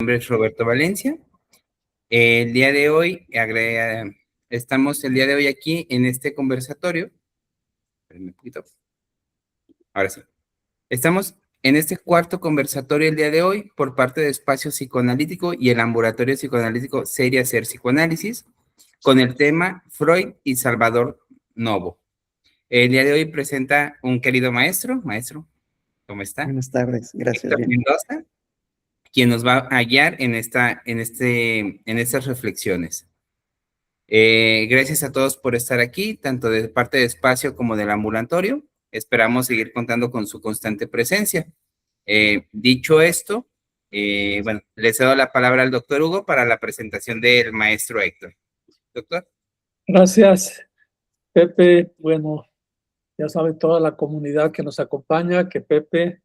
nombre es Roberto Valencia. El día de hoy, estamos el día de hoy aquí en este conversatorio. Espérenme un poquito. Ahora sí. Estamos en este cuarto conversatorio el día de hoy por parte de Espacio Psicoanalítico y el Ambulatorio Psicoanalítico Seria Ser Psicoanálisis con el tema Freud y Salvador Novo. El día de hoy presenta un querido maestro, ¿cómo está? Buenas tardes, gracias. Héctor Mendoza, quien nos va a guiar en estas reflexiones. Gracias a todos por estar aquí, tanto de parte de Espacio como del ambulatorio. Esperamos seguir contando con su constante presencia. Dicho esto, bueno, le cedo la palabra al doctor Hugo para la presentación del maestro Héctor. Doctor. Gracias, Pepe. Bueno, ya sabe toda la comunidad que nos acompaña que Pepe,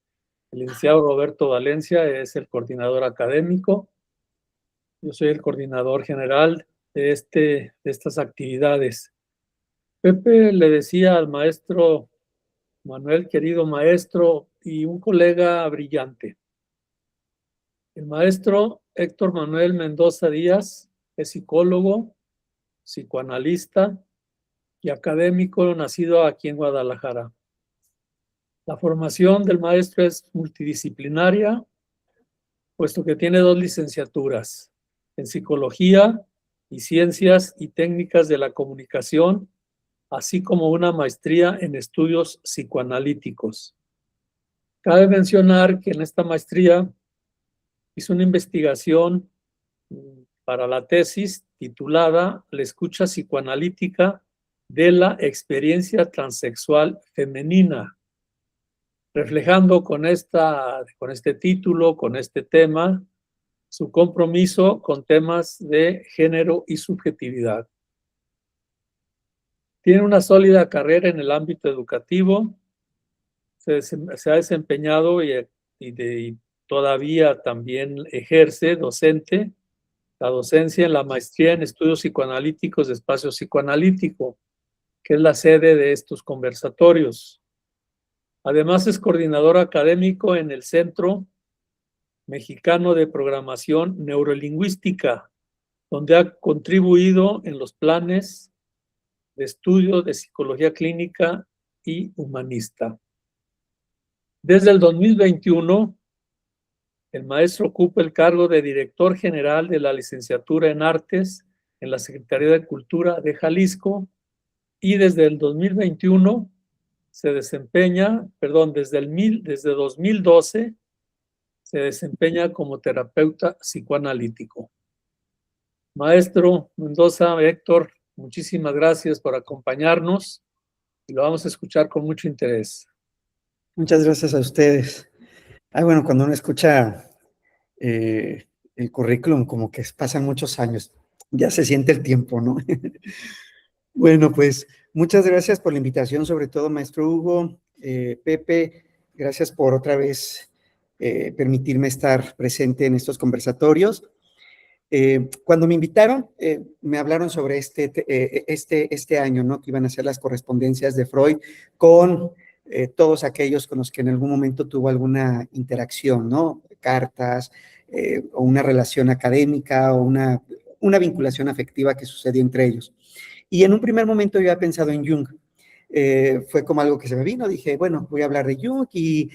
el licenciado Roberto Valencia, es el coordinador académico. Yo soy el coordinador general de estas actividades. Pepe le decía al maestro Manuel, querido maestro, y un colega brillante. El maestro Héctor Manuel Mendoza Díaz es psicólogo, psicoanalista y académico nacido aquí en Guadalajara. La formación del maestro es multidisciplinaria, puesto que tiene 2 licenciaturas en psicología y ciencias y técnicas de la comunicación, así como una maestría en estudios psicoanalíticos. Cabe mencionar que en esta maestría hizo una investigación para la tesis titulada La escucha psicoanalítica de la experiencia transexual femenina, reflejando con este título, con este tema, su compromiso con temas de género y subjetividad. Tiene una sólida carrera en el ámbito educativo, se ha desempeñado y todavía también ejerce docente, la docencia en la maestría en estudios psicoanalíticos de Espacio Psicoanalítico, que es la sede de estos conversatorios. Además es coordinador académico en el Centro Mexicano de Programación Neurolingüística, donde ha contribuido en los planes de estudio de psicología clínica y humanista. Desde el 2021, el maestro ocupa el cargo de director general de la licenciatura en Artes en la Secretaría de Cultura de Jalisco y desde el 2021 desde 2012 se desempeña como terapeuta psicoanalítico. Maestro Mendoza, Héctor, muchísimas gracias por acompañarnos y lo vamos a escuchar con mucho interés. Muchas gracias a ustedes. Bueno, cuando uno escucha el currículum, como que pasan muchos años, ya se siente el tiempo, ¿no? Bueno, pues muchas gracias por la invitación, sobre todo maestro Hugo, Pepe, gracias por otra vez permitirme estar presente en estos conversatorios. Cuando me invitaron, me hablaron sobre este año, ¿no? Que iban a ser las correspondencias de Freud con todos aquellos con los que en algún momento tuvo alguna interacción, ¿no? Cartas, o una relación académica, o una vinculación afectiva que sucedió entre ellos. Y en un primer momento yo había pensado en Jung. Fue como algo que se me vino, dije, bueno, voy a hablar de Jung y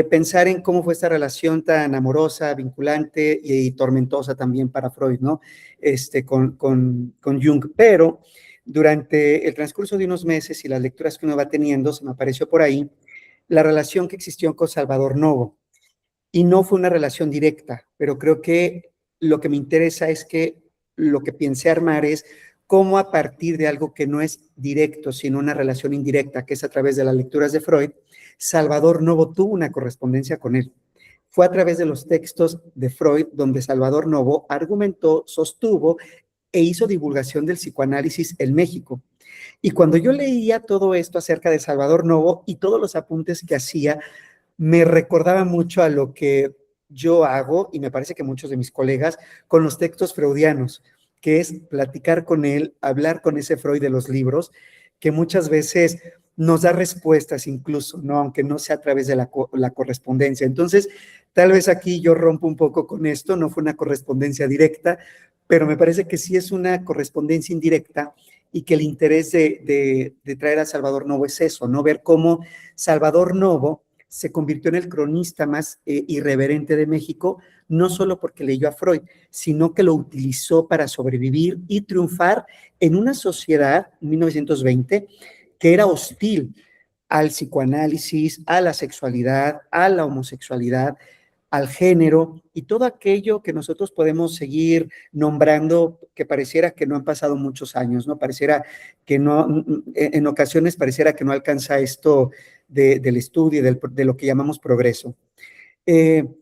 pensar en cómo fue esta relación tan amorosa, vinculante y tormentosa también para Freud, ¿no? Con Jung. Pero durante el transcurso de unos meses y las lecturas que uno va teniendo, se me apareció por ahí la relación que existió con Salvador Novo. Y no fue una relación directa, pero creo que lo que me interesa es que lo que pensé armar es cómo a partir de algo que no es directo, sino una relación indirecta, que es a través de las lecturas de Freud, Salvador Novo tuvo una correspondencia con él. Fue a través de los textos de Freud donde Salvador Novo argumentó, sostuvo e hizo divulgación del psicoanálisis en México. Y cuando yo leía todo esto acerca de Salvador Novo y todos los apuntes que hacía, me recordaba mucho a lo que yo hago, y me parece que muchos de mis colegas, con los textos freudianos, que es platicar con él, hablar con ese Freud de los libros, que muchas veces nos da respuestas incluso, ¿no? Aunque no sea a través de la correspondencia. Entonces, tal vez aquí yo rompo un poco con esto, no fue una correspondencia directa, pero me parece que sí es una correspondencia indirecta y que el interés de traer a Salvador Novo es eso, ¿no? Ver cómo Salvador Novo se convirtió en el cronista más irreverente de México, no solo porque leyó a Freud, sino que lo utilizó para sobrevivir y triunfar en una sociedad, en 1920, que era hostil al psicoanálisis, a la sexualidad, a la homosexualidad, al género y todo aquello que nosotros podemos seguir nombrando, que pareciera que no han pasado muchos años, ¿no? Pareciera que no, en ocasiones pareciera que no alcanza esto del estudio y de lo que llamamos progreso. El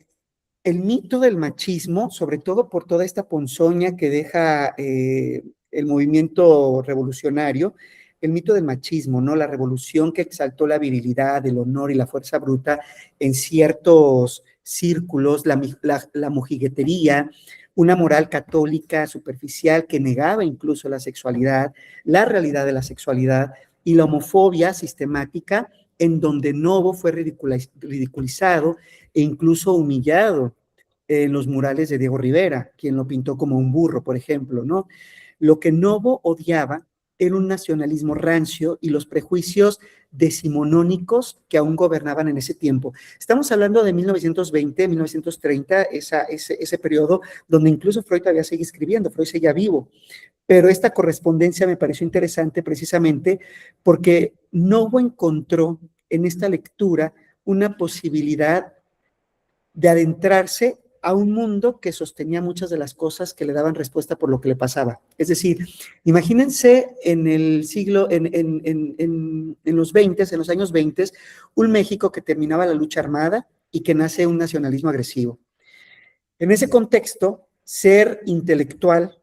mito del machismo, sobre todo por toda esta ponzoña que deja el movimiento revolucionario, el mito del machismo, ¿no? La revolución que exaltó la virilidad, el honor y la fuerza bruta en ciertos círculos, la mojiguetería, una moral católica superficial que negaba incluso la sexualidad, la realidad de la sexualidad y la homofobia sistemática en donde Novo fue ridiculizado e incluso humillado en los murales de Diego Rivera, quien lo pintó como un burro, por ejemplo, ¿no? Lo que Novo odiaba era un nacionalismo rancio y los prejuicios decimonónicos que aún gobernaban en ese tiempo. Estamos hablando de 1920, 1930, ese periodo donde incluso Freud todavía sigue escribiendo, Freud seguía vivo. Pero esta correspondencia me pareció interesante precisamente porque Novo encontró en esta lectura una posibilidad de adentrarse a un mundo que sostenía muchas de las cosas que le daban respuesta por lo que le pasaba. Es decir, imagínense en el siglo, en los 20, en los años 20, un México que terminaba la lucha armada y que nace un nacionalismo agresivo. En ese contexto, ser intelectual,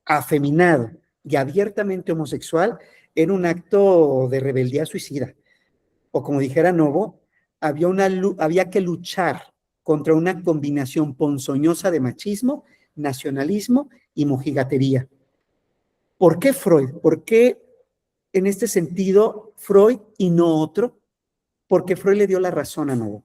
afeminado y abiertamente homosexual era un acto de rebeldía suicida. O como dijera Novo, había que luchar contra una combinación ponzoñosa de machismo, nacionalismo y mojigatería. ¿Por qué Freud? ¿Por qué en este sentido Freud y no otro? Porque Freud le dio la razón a Novo.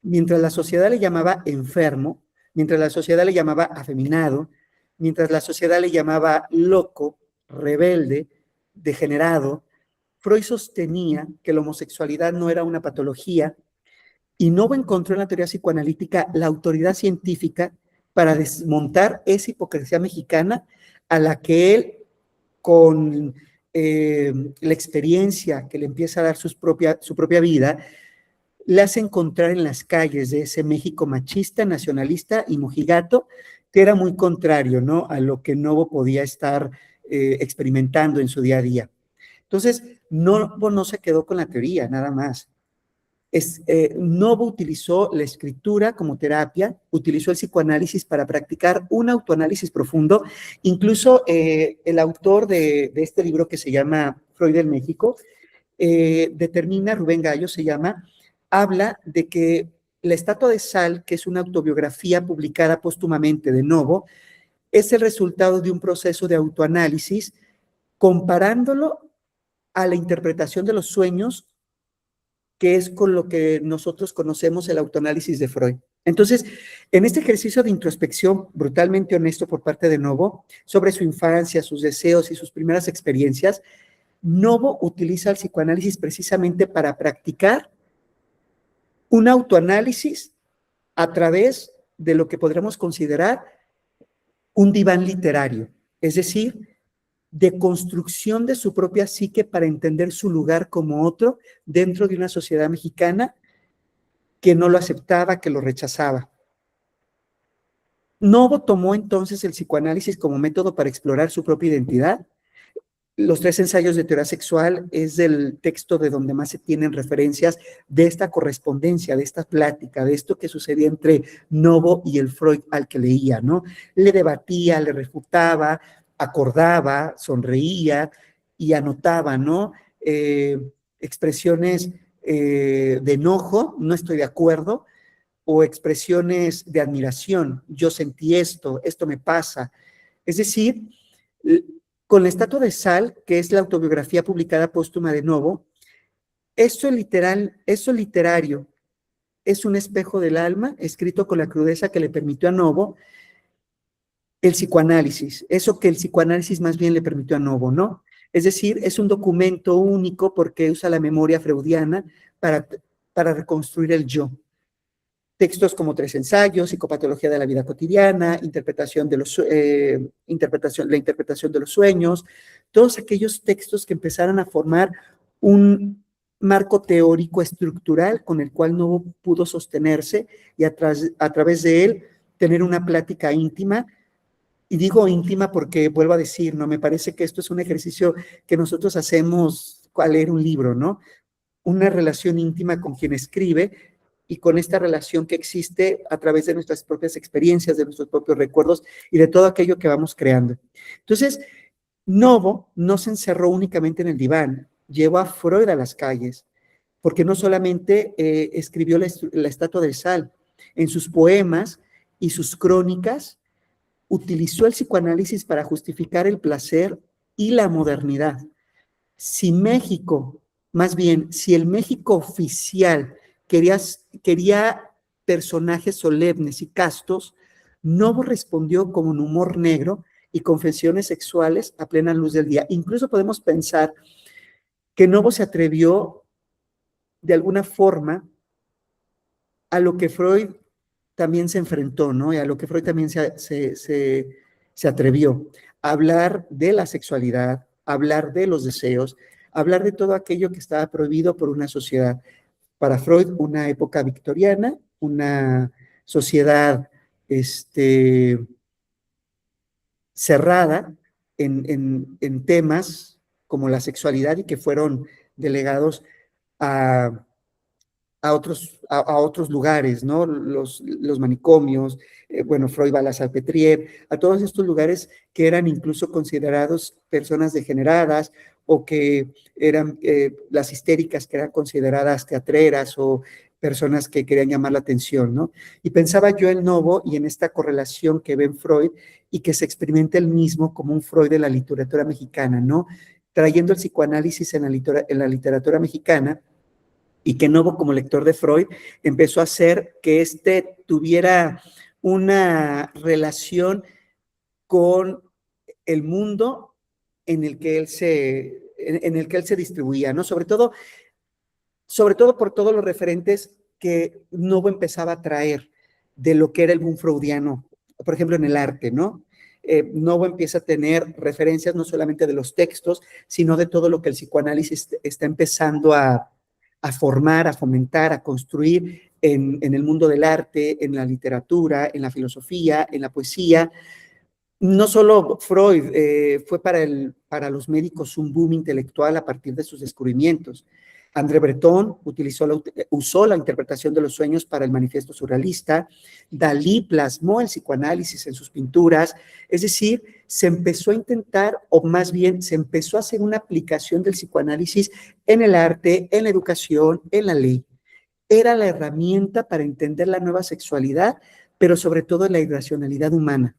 Mientras la sociedad le llamaba enfermo, mientras la sociedad le llamaba afeminado, mientras la sociedad le llamaba loco, rebelde, degenerado, Freud sostenía que la homosexualidad no era una patología y Novo encontró en la teoría psicoanalítica la autoridad científica para desmontar esa hipocresía mexicana a la que él, con la experiencia que le empieza a dar su propia vida, le hace encontrar en las calles de ese México machista, nacionalista y mojigato, que era muy contrario, ¿no?, a lo que Novo podía estar experimentando en su día a día. Entonces, Novo no se quedó con la teoría, nada más. Novo utilizó la escritura como terapia, utilizó el psicoanálisis para practicar un autoanálisis profundo. Incluso el autor de este libro que se llama Freud en México, determina, Rubén Gallo se llama, habla de que La estatua de sal, que es una autobiografía publicada póstumamente de Novo, es el resultado de un proceso de autoanálisis comparándolo a la interpretación de los sueños, que es con lo que nosotros conocemos el autoanálisis de Freud. Entonces, en este ejercicio de introspección brutalmente honesto por parte de Novo, sobre su infancia, sus deseos y sus primeras experiencias, Novo utiliza el psicoanálisis precisamente para practicar un autoanálisis a través de lo que podríamos considerar un diván literario, es decir, de construcción de su propia psique para entender su lugar como otro dentro de una sociedad mexicana que no lo aceptaba, que lo rechazaba. Novo tomó entonces el psicoanálisis como método para explorar su propia identidad. Los 3 ensayos de teoría sexual es el texto de donde más se tienen referencias de esta correspondencia, de esta plática, de esto que sucedía entre Novo y el Freud al que leía, ¿no? Le debatía, le refutaba, acordaba, sonreía y anotaba, ¿no? Expresiones de enojo, no estoy de acuerdo, o expresiones de admiración, yo sentí esto, esto me pasa. Es decir, con La estatua de sal, que es la autobiografía publicada póstuma de Novo, Eso literario es un espejo del alma, escrito con la crudeza que le permitió a Novo el psicoanálisis, eso que el psicoanálisis más bien le permitió a Novo, ¿no? Es decir, es un documento único porque usa la memoria freudiana para reconstruir el yo. Textos como Tres ensayos, Psicopatología de la vida cotidiana, la interpretación de los sueños, todos aquellos textos que empezaron a formar un marco teórico estructural con el cual Novo pudo sostenerse y a través de él tener una plática íntima. Y digo íntima porque, vuelvo a decir, ¿no? Me parece que esto es un ejercicio que nosotros hacemos al leer un libro, ¿no? Una relación íntima con quien escribe y con esta relación que existe a través de nuestras propias experiencias, de nuestros propios recuerdos y de todo aquello que vamos creando. Entonces, Novo no se encerró únicamente en el diván, llevó a Freud a las calles, porque no solamente escribió la Estatua del Sal, en sus poemas y sus crónicas utilizó el psicoanálisis para justificar el placer y la modernidad. Si México, más bien, si el México oficial quería personajes solemnes y castos, Novo respondió con un humor negro y confesiones sexuales a plena luz del día. Incluso podemos pensar que Novo se atrevió de alguna forma a lo que Freud también se enfrentó, ¿no? Y a lo que Freud también se atrevió a hablar de la sexualidad, a hablar de los deseos, a hablar de todo aquello que estaba prohibido por una sociedad. Para Freud, una época victoriana, una sociedad cerrada en temas como la sexualidad y que fueron delegados a otros lugares, ¿no? Los manicomios, bueno, Freud va a la Salpêtrière, a todos estos lugares que eran incluso considerados personas degeneradas o que eran las histéricas que eran consideradas teatreras o personas que querían llamar la atención, ¿no? Y pensaba yo en Novo y en esta correlación que ve en Freud y que se experimenta él mismo como un Freud de la literatura mexicana, ¿no? Trayendo el psicoanálisis en la literatura mexicana, y que Novo, como lector de Freud, empezó a hacer que tuviera una relación con el mundo en el que él se distribuía, ¿no? Sobre todo por todos los referentes que Novo empezaba a traer de lo que era el boom freudiano, por ejemplo, en el arte, ¿no? Novo empieza a tener referencias no solamente de los textos, sino de todo lo que el psicoanálisis está empezando a formar, a fomentar, a construir en el mundo del arte, en la literatura, en la filosofía, en la poesía. No solo Freud, fue para los médicos un boom intelectual a partir de sus descubrimientos. André Breton usó la interpretación de los sueños para el manifiesto surrealista. Dalí plasmó el psicoanálisis en sus pinturas. Es decir, se empezó a intentar, o más bien se empezó a hacer una aplicación del psicoanálisis en el arte, en la educación, en la ley. Era la herramienta para entender la nueva sexualidad, pero sobre todo la irracionalidad humana.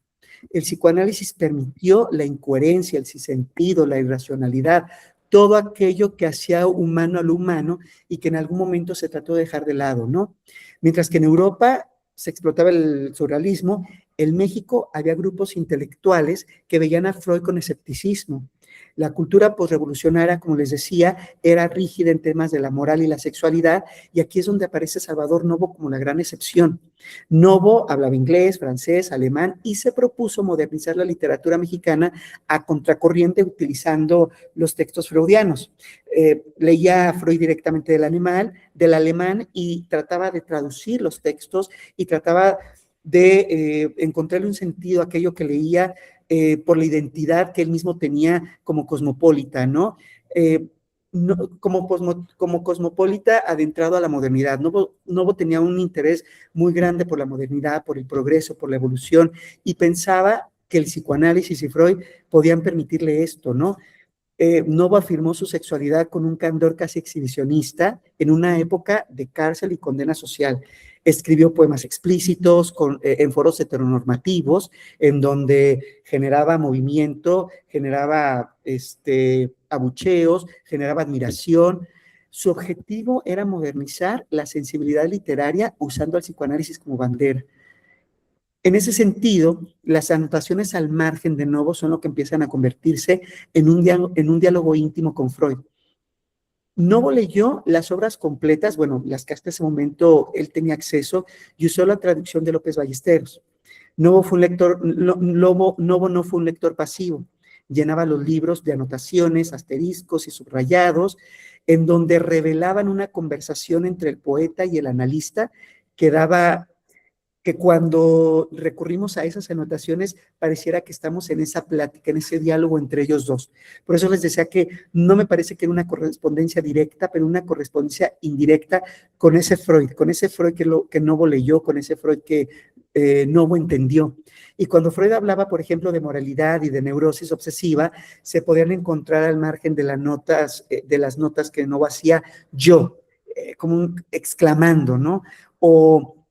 El psicoanálisis permitió la incoherencia, el sinsentido, la irracionalidad, todo aquello que hacía humano al humano y que en algún momento se trató de dejar de lado, ¿no? Mientras que en Europa se explotaba el surrealismo, en México había grupos intelectuales que veían a Freud con escepticismo. La cultura posrevolucionaria, como les decía, era rígida en temas de la moral y la sexualidad, y aquí es donde aparece Salvador Novo como la gran excepción. Novo hablaba inglés, francés, alemán, y se propuso modernizar la literatura mexicana a contracorriente utilizando los textos freudianos. Leía a Freud directamente del alemán, y trataba de traducir los textos y trataba de encontrarle un sentido a aquello que leía, por la identidad que él mismo tenía como cosmopolita, ¿no? Como cosmopolita adentrado a la modernidad. Novo tenía un interés muy grande por la modernidad, por el progreso, por la evolución, y pensaba que el psicoanálisis y Freud podían permitirle esto, ¿no? Novo afirmó su sexualidad con un candor casi exhibicionista en una época de cárcel y condena social. Escribió poemas explícitos en foros heteronormativos, en donde generaba movimiento, generaba abucheos, generaba admiración. Su objetivo era modernizar la sensibilidad literaria usando al psicoanálisis como bandera. En ese sentido, las anotaciones al margen de Novo son lo que empiezan a convertirse en un diálogo íntimo con Freud. Novo leyó las obras completas, bueno, las que hasta ese momento él tenía acceso, y usó la traducción de López Ballesteros. Novo no fue un lector pasivo, llenaba los libros de anotaciones, asteriscos y subrayados, en donde revelaban una conversación entre el poeta y el analista que cuando recurrimos a esas anotaciones pareciera que estamos en esa plática, en ese diálogo entre ellos dos. Por eso les decía que no me parece que era una correspondencia directa, pero una correspondencia indirecta con ese Freud que Novo leyó, con ese Freud que Novo entendió. Y cuando Freud hablaba, por ejemplo, de moralidad y de neurosis obsesiva, se podían encontrar al margen de las notas que Novo hacía yo, como exclamando, ¿no? O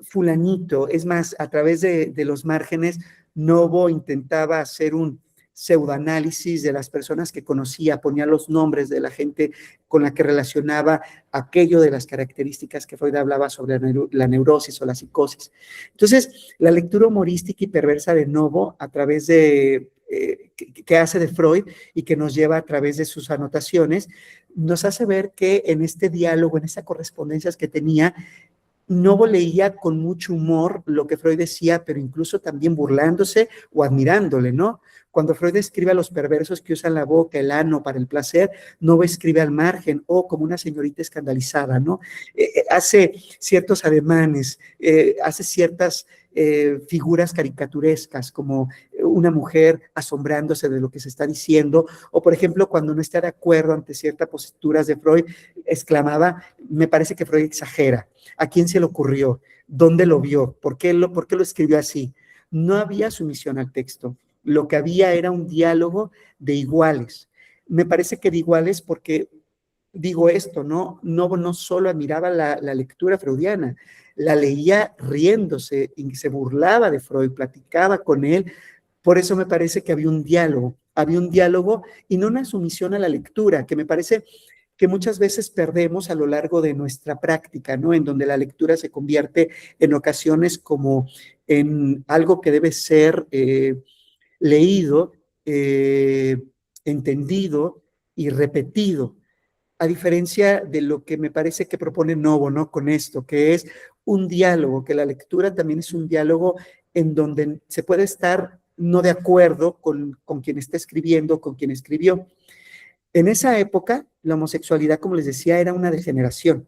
fulanito, es más, a través de los márgenes, Novo intentaba hacer un pseudoanálisis de las personas que conocía, ponía los nombres de la gente con la que relacionaba aquello de las características que Freud hablaba sobre la neurosis o la psicosis. Entonces, la lectura humorística y perversa de Novo a través de que hace de Freud y que nos lleva a través de sus anotaciones, nos hace ver que en este diálogo, en esas correspondencias que tenía, Novo leía con mucho humor lo que Freud decía, pero incluso también burlándose o admirándole, ¿no? Cuando Freud escribe a los perversos que usan la boca, el ano para el placer, Novo escribe al margen o como una señorita escandalizada, ¿no? Hace ciertos ademanes, hace ciertas figuras caricaturescas, como una mujer asombrándose de lo que se está diciendo, o por ejemplo, cuando no está de acuerdo ante ciertas posturas de Freud, exclamaba, me parece que Freud exagera. ¿A quién se le ocurrió? ¿Dónde lo vio? ¿Por qué lo escribió así? No había sumisión al texto. Lo que había era un diálogo de iguales. Me parece que de iguales porque, digo esto, no solo admiraba la lectura freudiana, la leía riéndose y se burlaba de Freud, platicaba con él. Por eso me parece que había un diálogo y no una sumisión a la lectura, que me parece que muchas veces perdemos a lo largo de nuestra práctica, ¿no? En donde la lectura se convierte en ocasiones como en algo que debe ser leído, entendido y repetido, a diferencia de lo que me parece que propone Novo, ¿no? Con esto, que es un diálogo, que la lectura también es un diálogo en donde se puede estar no de acuerdo con quien está escribiendo, con quien escribió. En esa época, la homosexualidad, como les decía, era una degeneración,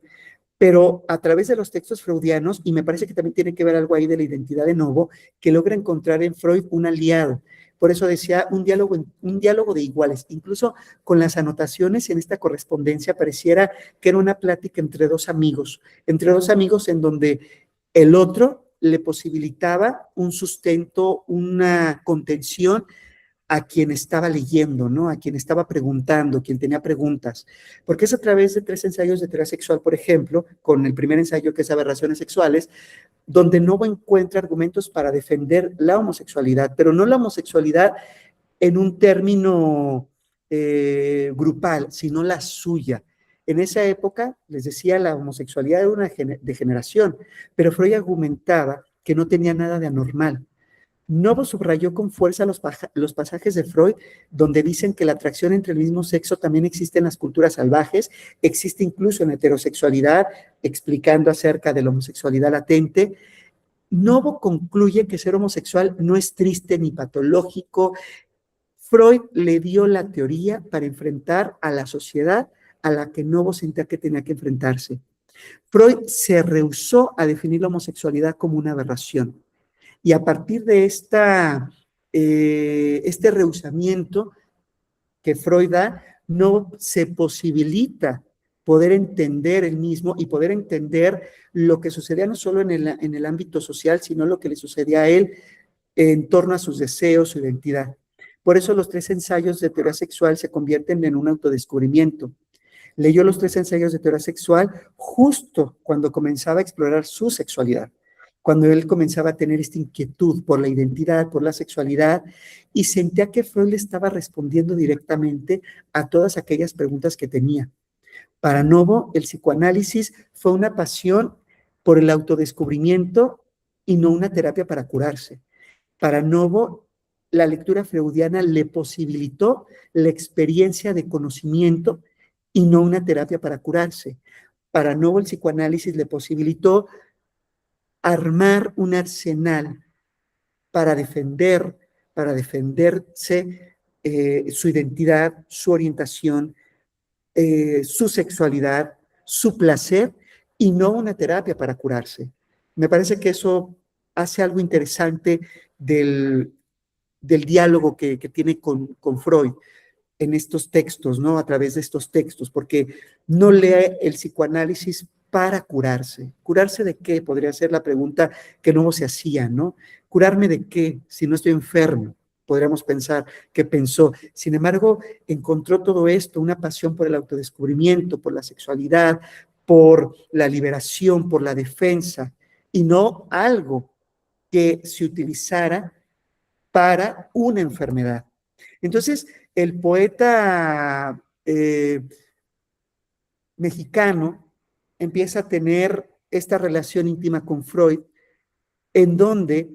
pero a través de los textos freudianos, y me parece que también tiene que ver algo ahí de la identidad de Novo, que logra encontrar en Freud un aliado. Por eso decía un diálogo de iguales. Incluso con las anotaciones en esta correspondencia pareciera que era una plática entre dos amigos en donde el otro le posibilitaba un sustento, una contención a quien estaba leyendo, ¿no? A quien estaba preguntando, quien tenía preguntas. Porque es a través de 3 ensayos de teoría sexual, por ejemplo, con el primer ensayo que es Aberraciones sexuales, donde Novo encuentra argumentos para defender la homosexualidad, pero no la homosexualidad en un término grupal, sino la suya. En esa época, les decía, la homosexualidad era una degeneración, pero Freud argumentaba que no tenía nada de anormal. Novo subrayó con fuerza los pasajes de Freud donde dicen que la atracción entre el mismo sexo también existe en las culturas salvajes, existe incluso en la heterosexualidad, explicando acerca de la homosexualidad latente. Novo concluye que ser homosexual no es triste ni patológico. Freud le dio la teoría para enfrentar a la sociedad a la que Novo sentía que tenía que enfrentarse. Freud se rehusó a definir la homosexualidad como una aberración. Y a partir de este rehusamiento que Freud da, no se posibilita poder entender el mismo y poder entender lo que sucedía no solo en el ámbito social, sino lo que le sucedía a él en torno a sus deseos, su identidad. Por eso los 3 ensayos de teoría sexual se convierten en un autodescubrimiento. Leyó los 3 ensayos de teoría sexual justo cuando comenzaba a explorar su sexualidad, cuando él comenzaba a tener esta inquietud por la identidad, por la sexualidad, y sentía que Freud le estaba respondiendo directamente a todas aquellas preguntas que tenía. Para Novo, el psicoanálisis fue una pasión por el autodescubrimiento y no una terapia para curarse. Para Novo, la lectura freudiana le posibilitó la experiencia de conocimiento y no una terapia para curarse. Para Novo, el psicoanálisis le posibilitó armar un arsenal para defenderse su identidad, su orientación, su sexualidad, su placer, y no una terapia para curarse. Me parece que eso hace algo interesante del diálogo que tiene con Freud en estos textos, ¿no? A través de estos textos, porque no lee el psicoanálisis para curarse. ¿Curarse de qué? Podría ser la pregunta que Novo se hacía, ¿no? ¿Curarme de qué? Si no estoy enfermo, podríamos pensar que pensó. Sin embargo, encontró todo esto, una pasión por el autodescubrimiento, por la sexualidad, por la liberación, por la defensa, y no algo que se utilizara para una enfermedad. Entonces, el poeta mexicano empieza a tener esta relación íntima con Freud, en donde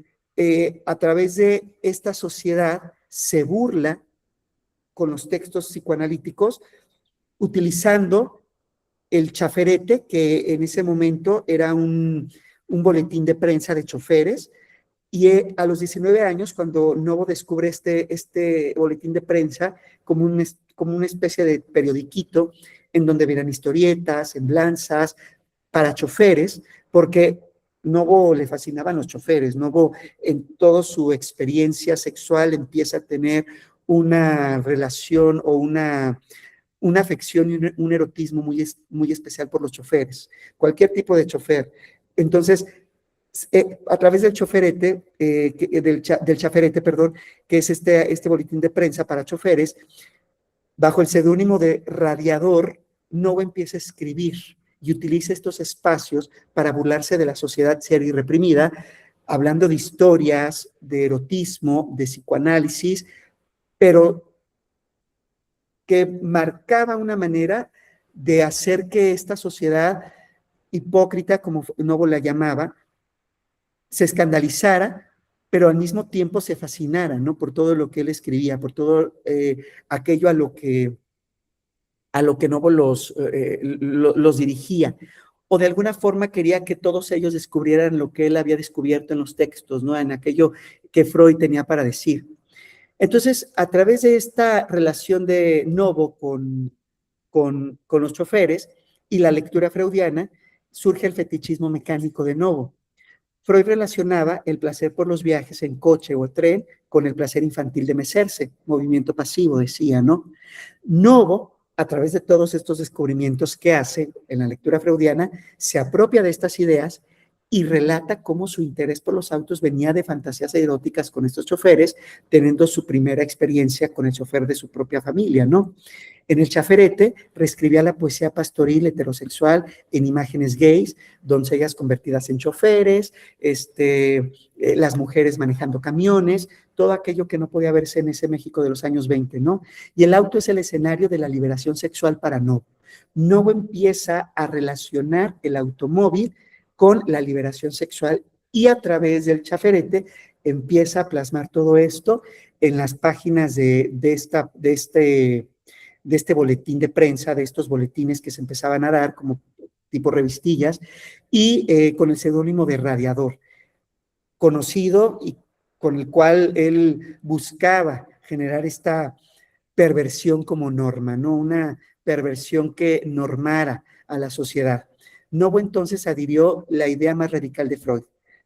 a través de esta sociedad se burla con los textos psicoanalíticos, utilizando el chaferete, que en ese momento era un boletín de prensa de choferes. Y a los 19 años, cuando Novo descubre este boletín de prensa como una especie de periodiquito en donde vienen historietas, semblanzas para choferes, porque Novo le fascinaban los choferes. Novo, en toda su experiencia sexual, empieza a tener una relación o una afección y un erotismo muy especial por los choferes, cualquier tipo de chofer. Entonces, a través del choferete, del chaferete, perdón, que es este boletín de prensa para choferes, bajo el seudónimo de Radiador, Novo empieza a escribir y utiliza estos espacios para burlarse de la sociedad seria y reprimida, hablando de historias, de erotismo, de psicoanálisis, pero que marcaba una manera de hacer que esta sociedad hipócrita, como Novo la llamaba, se escandalizara, pero al mismo tiempo se fascinara, ¿no? Por todo lo que él escribía, por todo aquello a lo que Novo los dirigía. O de alguna forma quería que todos ellos descubrieran lo que él había descubierto en los textos, ¿no? En aquello que Freud tenía para decir. Entonces, a través de esta relación de Novo con los choferes y la lectura freudiana, surge el fetichismo mecánico de Novo. Freud relacionaba el placer por los viajes en coche o tren con el placer infantil de mecerse, movimiento pasivo, decía, ¿no? Novo, a través de todos estos descubrimientos que hace en la lectura freudiana, se apropia de estas ideas y relata cómo su interés por los autos venía de fantasías eróticas con estos choferes, teniendo su primera experiencia con el chofer de su propia familia, ¿no? En el chaferete reescribía la poesía pastoril heterosexual en imágenes gays, doncellas convertidas en choferes, las mujeres manejando camiones, todo aquello que no podía verse en ese México de los años 20, ¿no? Y el auto es el escenario de la liberación sexual para Novo. Novo empieza a relacionar el automóvil con la liberación sexual y a través del chaferete empieza a plasmar todo esto en las páginas de este boletín de prensa, de estos boletines que se empezaban a dar como tipo revistillas, y con el seudónimo de Radiador, conocido y con el cual él buscaba generar esta perversión como norma, ¿no? Una perversión que normara a la sociedad. Novo entonces adhirió la idea más radical de Freud.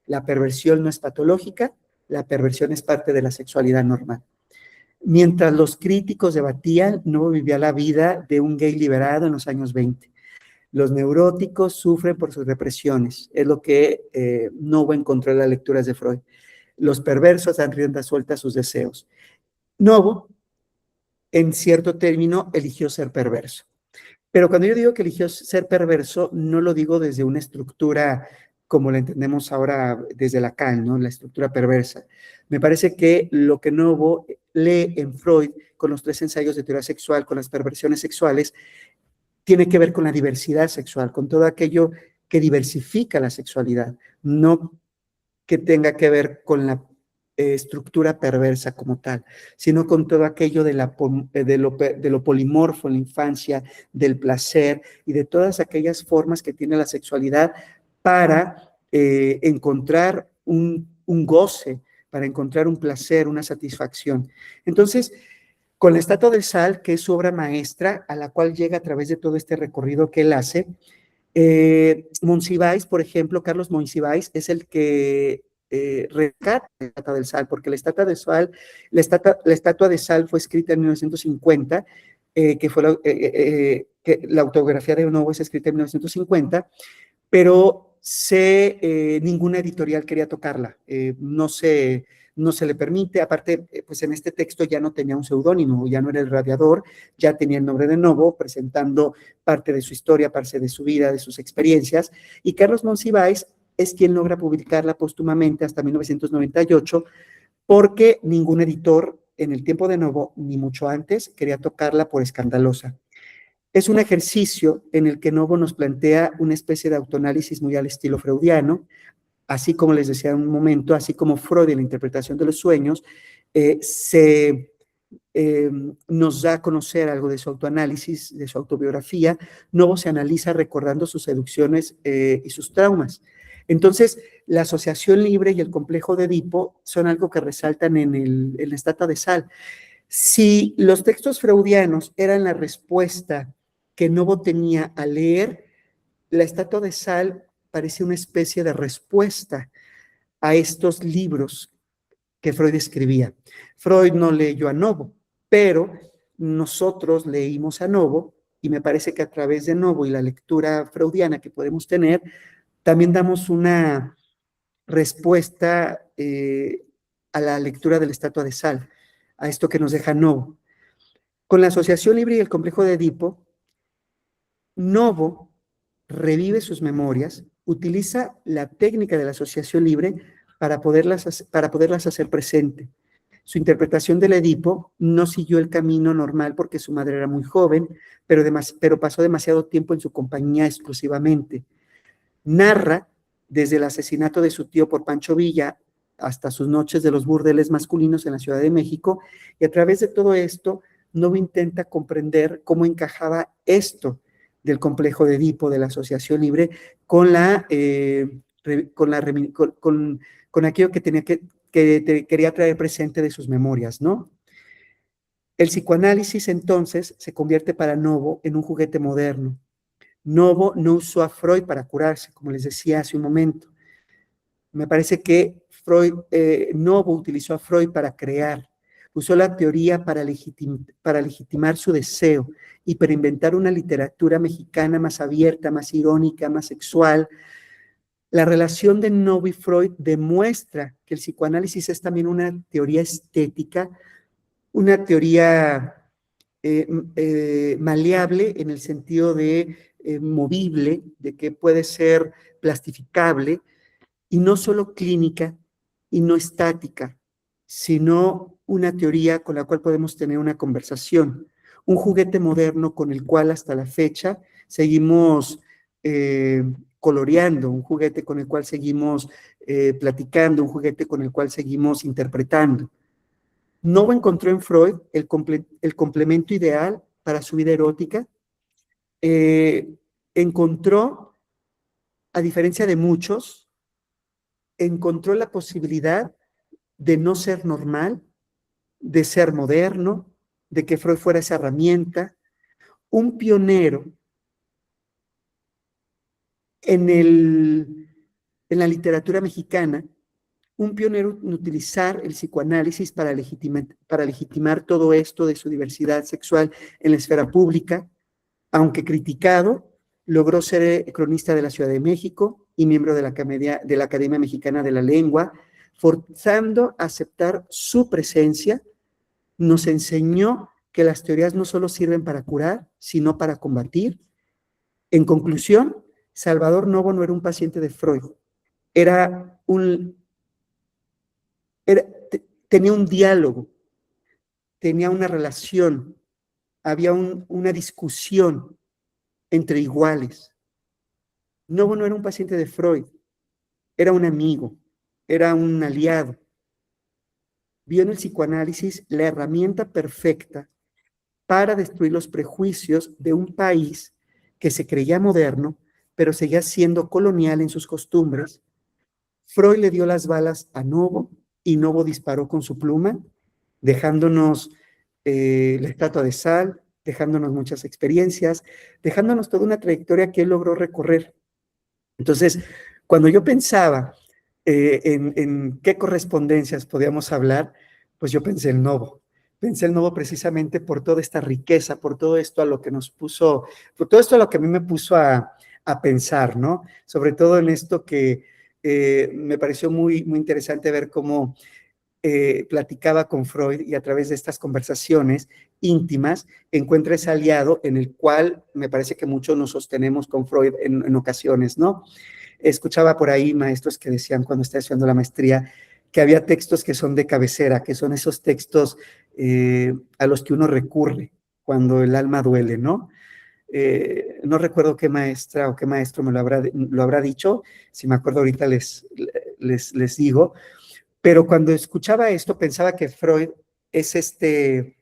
La perversión no es patológica, la perversión es parte de la sexualidad normal. Mientras los críticos debatían, Novo vivía la vida de un gay liberado en los años 20. Los neuróticos sufren por sus represiones, es lo que Novo encontró en las lecturas de Freud. Los perversos dan rienda suelta a sus deseos. Novo, en cierto término, eligió ser perverso. Pero cuando yo digo que eligió ser perverso, no lo digo desde una estructura como la entendemos ahora desde Lacan, ¿no? La estructura perversa. Me parece que lo que Novo lee en Freud, con los 3 ensayos de teoría sexual, con las perversiones sexuales, tiene que ver con la diversidad sexual, con todo aquello que diversifica la sexualidad, no que tenga que ver con la estructura perversa como tal, sino con todo aquello de lo polimorfo en la infancia, del placer y de todas aquellas formas que tiene la sexualidad para encontrar un goce, para encontrar un placer, una satisfacción. Entonces, con la Estatua del Sal, que es su obra maestra, a la cual llega a través de todo este recorrido que él hace, Monsiváis, por ejemplo, Carlos Monsiváis es el que rescata la Estatua del Sal, porque la Estatua de Sal fue escrita en 1950, que fue que la autografía de Novo es escrita en 1950, pero ninguna editorial quería tocarla, no se le permite, aparte, pues en este texto ya no tenía un seudónimo, ya no era El Radiador, ya tenía el nombre de Novo, presentando parte de su historia, parte de su vida, de sus experiencias, y Carlos Monsiváis es quien logra publicarla póstumamente hasta 1998, porque ningún editor en el tiempo de Novo, ni mucho antes, quería tocarla por escandalosa. Es un ejercicio en el que Novo nos plantea una especie de autoanálisis muy al estilo freudiano, así como les decía en un momento, así como Freud en la interpretación de los sueños, nos da a conocer algo de su autoanálisis, de su autobiografía. Novo se analiza recordando sus seducciones y sus traumas. Entonces, la asociación libre y el complejo de Edipo son algo que resaltan en la Estatua de Sal. Si los textos freudianos eran la respuesta que Novo tenía al leer, la Estatua de Sal parece una especie de respuesta a estos libros que Freud escribía. Freud no leyó a Novo, pero nosotros leímos a Novo, y me parece que a través de Novo y la lectura freudiana que podemos tener, también damos una respuesta a la lectura de la Estatua de Sal, a esto que nos deja Novo. Con la asociación libre y el complejo de Edipo, Novo revive sus memorias, utiliza la técnica de la asociación libre para poderlas hacer presente. Su interpretación del Edipo no siguió el camino normal porque su madre era muy joven, pero pasó demasiado tiempo en su compañía exclusivamente. Narra desde el asesinato de su tío por Pancho Villa hasta sus noches de los burdeles masculinos en la Ciudad de México, y a través de todo esto, Novo intenta comprender cómo encajaba esto del complejo de Edipo, de la asociación libre, con aquello que quería traer presente de sus memorias, ¿no? El psicoanálisis, entonces, se convierte para Novo en un juguete moderno. Novo no usó a Freud para curarse, como les decía hace un momento. Me parece que Novo utilizó a Freud para crear, usó la teoría para legitimar su deseo y para inventar una literatura mexicana más abierta, más irónica, más sexual. La relación de Novo y Freud demuestra que el psicoanálisis es también una teoría estética, una teoría maleable en el sentido de movible, de que puede ser plastificable, y no solo clínica y no estática, sino una teoría con la cual podemos tener una conversación, un juguete moderno con el cual hasta la fecha seguimos coloreando, un juguete con el cual seguimos platicando, un juguete con el cual seguimos interpretando. Novo encontró en Freud el complemento ideal para su vida erótica. Encontró, a diferencia de muchos, encontró la posibilidad de no ser normal, de ser moderno, de que Freud fuera esa herramienta, un pionero en la literatura mexicana, un pionero en utilizar el psicoanálisis para legitimar todo esto de su diversidad sexual en la esfera pública. Aunque criticado, logró ser cronista de la Ciudad de México y miembro de la Academia Mexicana de la Lengua, forzando a aceptar su presencia. Nos enseñó que las teorías no solo sirven para curar, sino para combatir. En conclusión, Salvador Novo no era un paciente de Freud, tenía un diálogo, tenía una relación, había una discusión entre iguales. Novo no era un paciente de Freud, era un amigo, era un aliado. Vio en el psicoanálisis la herramienta perfecta para destruir los prejuicios de un país que se creía moderno, pero seguía siendo colonial en sus costumbres. Freud le dio las balas a Novo y Novo disparó con su pluma, dejándonos la estatua de sal, dejándonos muchas experiencias, dejándonos toda una trayectoria que él logró recorrer. Entonces, cuando yo pensaba en qué correspondencias podíamos hablar, pues yo pensé en Novo. Pensé en Novo precisamente por toda esta riqueza, por todo esto a lo que nos puso, por todo esto a lo que a mí me puso a pensar, ¿no? Sobre todo en esto que me pareció muy, muy interesante ver cómo platicaba con Freud y a través de estas conversaciones íntimas encuentra ese aliado en el cual me parece que muchos nos sostenemos con Freud en ocasiones, ¿no? Escuchaba por ahí maestros que decían cuando estaba estudiando la maestría que había textos que son de cabecera, que son esos textos a los que uno recurre cuando el alma duele, ¿no? No recuerdo qué maestra o qué maestro me lo habrá dicho, si me acuerdo ahorita les digo, pero cuando escuchaba esto pensaba que Freud es este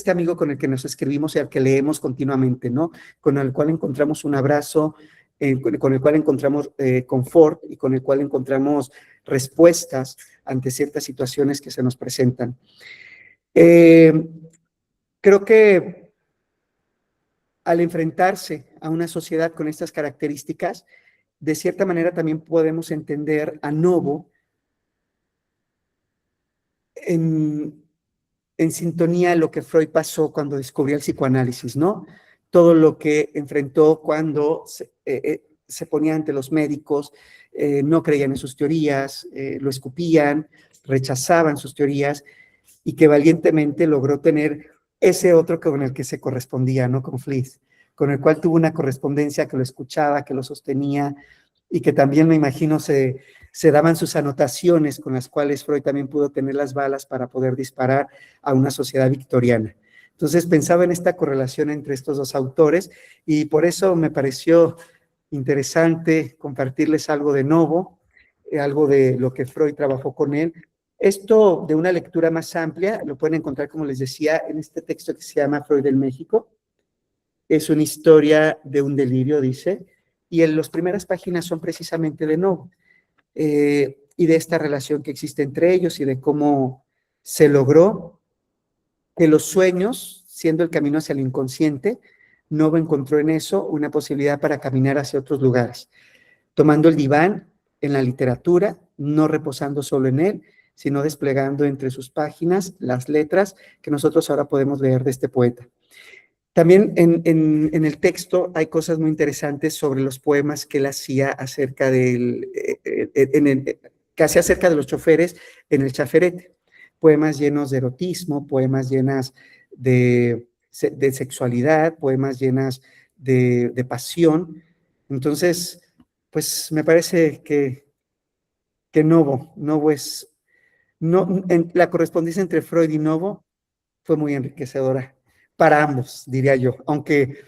amigo con el que nos escribimos y al que leemos continuamente, ¿no? Con el cual encontramos un abrazo, con el cual encontramos confort y con el cual encontramos respuestas ante ciertas situaciones que se nos presentan. Creo que al enfrentarse a una sociedad con estas características, de cierta manera también podemos entender a Novo en sintonía a lo que Freud pasó cuando descubrió el psicoanálisis, ¿no? Todo lo que enfrentó cuando se ponía ante los médicos, no creían en sus teorías, lo escupían, rechazaban sus teorías y que valientemente logró tener ese otro con el que se correspondía, ¿no? Con Fliess, con el cual tuvo una correspondencia que lo escuchaba, que lo sostenía y que también me imagino se daban sus anotaciones con las cuales Freud también pudo tener las balas para poder disparar a una sociedad victoriana. Entonces pensaba en esta correlación entre estos dos autores y por eso me pareció interesante compartirles algo de Novo, algo de lo que Freud trabajó con él. Esto de una lectura más amplia lo pueden encontrar, como les decía, en este texto que se llama Freud en México. Es una historia de un delirio, dice, y en las primeras páginas son precisamente de Novo. Y de esta relación que existe entre ellos y de cómo se logró que los sueños, siendo el camino hacia el inconsciente, Novo encontró en eso una posibilidad para caminar hacia otros lugares, tomando el diván en la literatura, no reposando solo en él, sino desplegando entre sus páginas las letras que nosotros ahora podemos leer de este poeta. También en el texto hay cosas muy interesantes sobre los poemas que él hacía acerca que hacía acerca de los choferes en el chaferete. Poemas llenos de erotismo, poemas llenas de sexualidad, poemas llenas de pasión. Entonces, pues me parece que Novo es, la correspondencia entre Freud y Novo fue muy enriquecedora para ambos, diría yo, aunque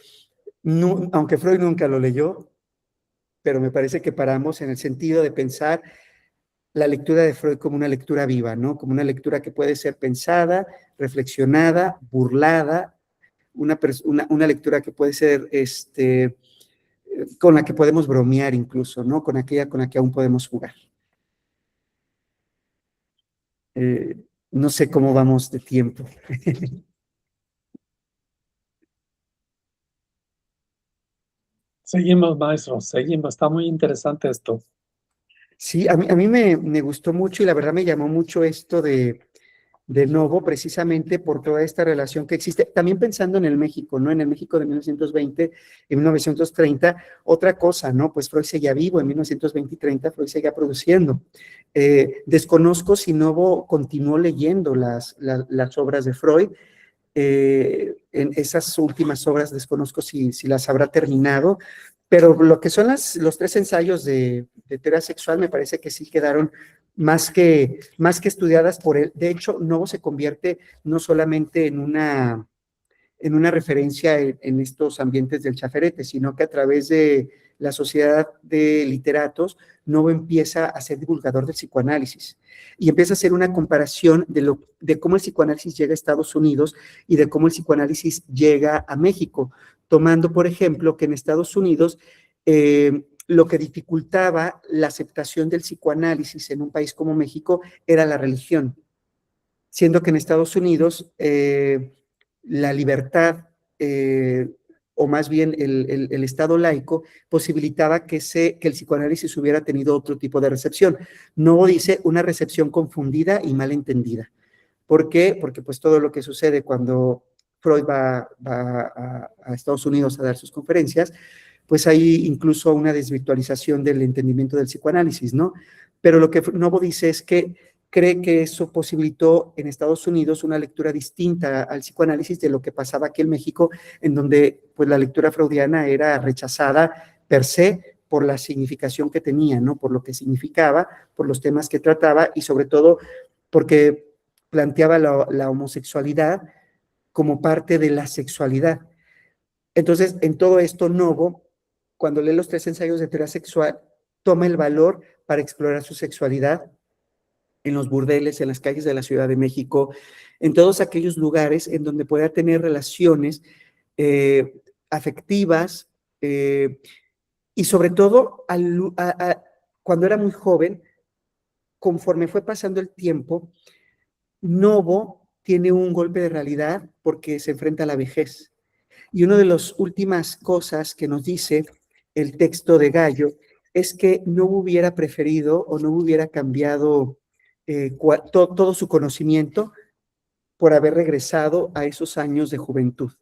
Freud nunca lo leyó, pero me parece que para ambos en el sentido de pensar la lectura de Freud como una lectura viva, ¿no? Como una lectura que puede ser pensada, reflexionada, burlada, una lectura que puede ser, con la que podemos bromear incluso, ¿no? Con aquella con la que aún podemos jugar. No sé cómo vamos de tiempo. Seguimos, maestro, seguimos. Está muy interesante esto. Sí, a mí me gustó mucho y la verdad me llamó mucho esto de Novo, precisamente por toda esta relación que existe, también pensando en el México, ¿no? En el México de 1920 y 1930, otra cosa, ¿no? Pues Freud seguía vivo, en 1920 y 30 Freud seguía produciendo. Desconozco si Novo continuó leyendo las obras de Freud, en esas últimas obras desconozco si las habrá terminado, pero lo que son los 3 ensayos de teoría sexual me parece que sí quedaron más que estudiadas por él. De hecho, Novo se convierte no solamente en en una referencia en estos ambientes del chaferete, sino que a través de la Sociedad de Literatos, Novo empieza a ser divulgador del psicoanálisis y empieza a hacer una comparación de cómo el psicoanálisis llega a Estados Unidos y de cómo el psicoanálisis llega a México, tomando, por ejemplo, que en Estados Unidos lo que dificultaba la aceptación del psicoanálisis en un país como México era la religión, siendo que en Estados Unidos la libertad, o más bien el Estado laico, posibilitaba que el psicoanálisis hubiera tenido otro tipo de recepción. Novo dice una recepción confundida y mal entendida. ¿Por qué? Porque pues todo lo que sucede cuando Freud va a Estados Unidos a dar sus conferencias, pues hay incluso una desvirtualización del entendimiento del psicoanálisis, ¿no? Pero lo que Novo dice es que cree que eso posibilitó en Estados Unidos una lectura distinta al psicoanálisis de lo que pasaba aquí en México, en donde pues la lectura freudiana era rechazada per se por la significación que tenía, ¿no? Por lo que significaba, por los temas que trataba y sobre todo porque planteaba la homosexualidad como parte de la sexualidad. Entonces, en todo esto, Novo, cuando lee los 3 ensayos de teoría sexual, toma el valor para explorar su sexualidad en los burdeles, en las calles de la Ciudad de México, en todos aquellos lugares en donde pueda tener relaciones afectivas y sobre todo cuando era muy joven, conforme fue pasando el tiempo, Novo tiene un golpe de realidad porque se enfrenta a la vejez. Y una de las últimas cosas que nos dice el texto de Gallo es que no hubiera preferido o no hubiera cambiado todo su conocimiento por haber regresado a esos años de juventud,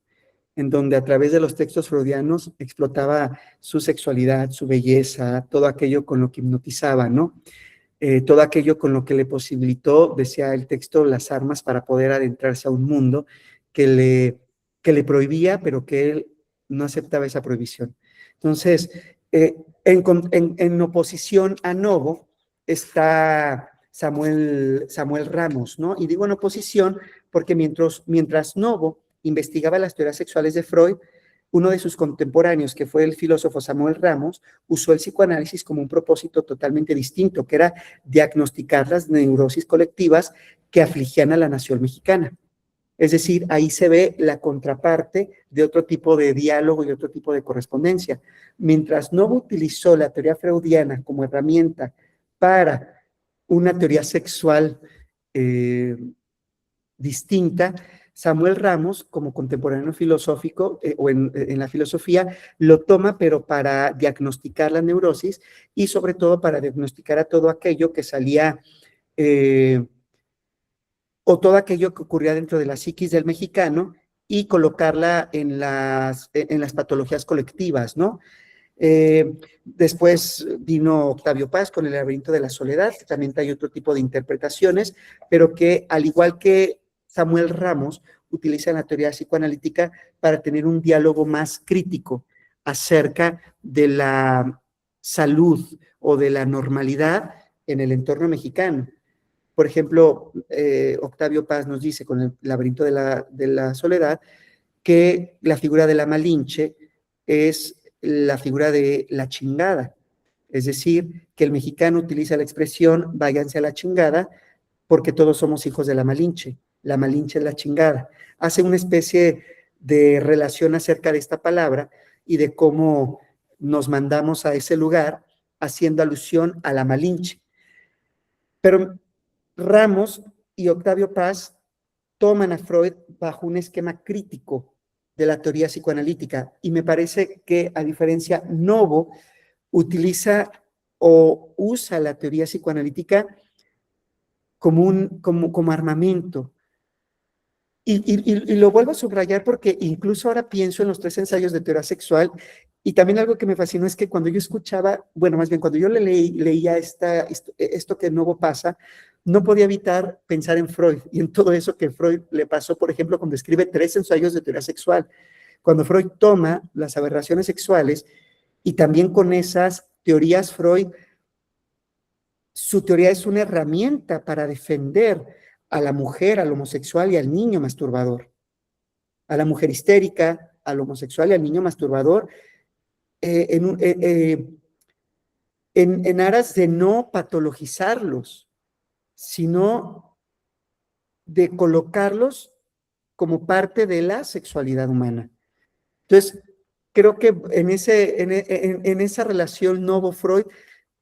en donde a través de los textos freudianos explotaba su sexualidad, su belleza, todo aquello con lo que hipnotizaba, ¿no? Todo aquello con lo que le posibilitó, decía el texto, las armas para poder adentrarse a un mundo que le prohibía, pero que él no aceptaba esa prohibición. Entonces, en oposición a Novo está Samuel Ramos, ¿no? Y digo en oposición porque mientras Novo investigaba las teorías sexuales de Freud, uno de sus contemporáneos, que fue el filósofo Samuel Ramos, usó el psicoanálisis como un propósito totalmente distinto, que era diagnosticar las neurosis colectivas que afligían a la nación mexicana. Es decir, ahí se ve la contraparte de otro tipo de diálogo y otro tipo de correspondencia. Mientras Novo utilizó la teoría freudiana como herramienta para una teoría sexual distinta, Samuel Ramos, como contemporáneo filosófico o en la filosofía, lo toma, pero para diagnosticar la neurosis y sobre todo para diagnosticar a todo aquello que salía o todo aquello que ocurría dentro de la psiquis del mexicano y colocarla en las patologías colectivas, ¿no? Después vino Octavio Paz con El laberinto de la soledad, que también hay otro tipo de interpretaciones, pero que al igual que Samuel Ramos utiliza la teoría psicoanalítica para tener un diálogo más crítico acerca de la salud o de la normalidad en el entorno mexicano. Por ejemplo, Octavio Paz nos dice con El laberinto de la soledad que la figura de la Malinche es la figura de la chingada, es decir, que el mexicano utiliza la expresión váyanse a la chingada porque todos somos hijos de la Malinche es la chingada. Hace una especie de relación acerca de esta palabra y de cómo nos mandamos a ese lugar haciendo alusión a la Malinche. Pero Ramos y Octavio Paz toman a Freud bajo un esquema crítico de la teoría psicoanalítica y me parece que a diferencia Novo utiliza o usa la teoría psicoanalítica como armamento. Y lo vuelvo a subrayar porque incluso ahora pienso en los 3 ensayos de teoría sexual y también algo que me fascinó es que cuando yo escuchaba, bueno, más bien cuando yo leía esto que Novo pasa, no podía evitar pensar en Freud y en todo eso que Freud le pasó, por ejemplo, cuando escribe 3 ensayos de teoría sexual. Cuando Freud toma las aberraciones sexuales y también con esas teorías Freud, su teoría es una herramienta para defender a la mujer, al homosexual y al niño masturbador. a la mujer histérica, al homosexual y al niño masturbador, en aras de no patologizarlos, sino de colocarlos como parte de la sexualidad humana. Entonces, creo que en esa relación Novo-Freud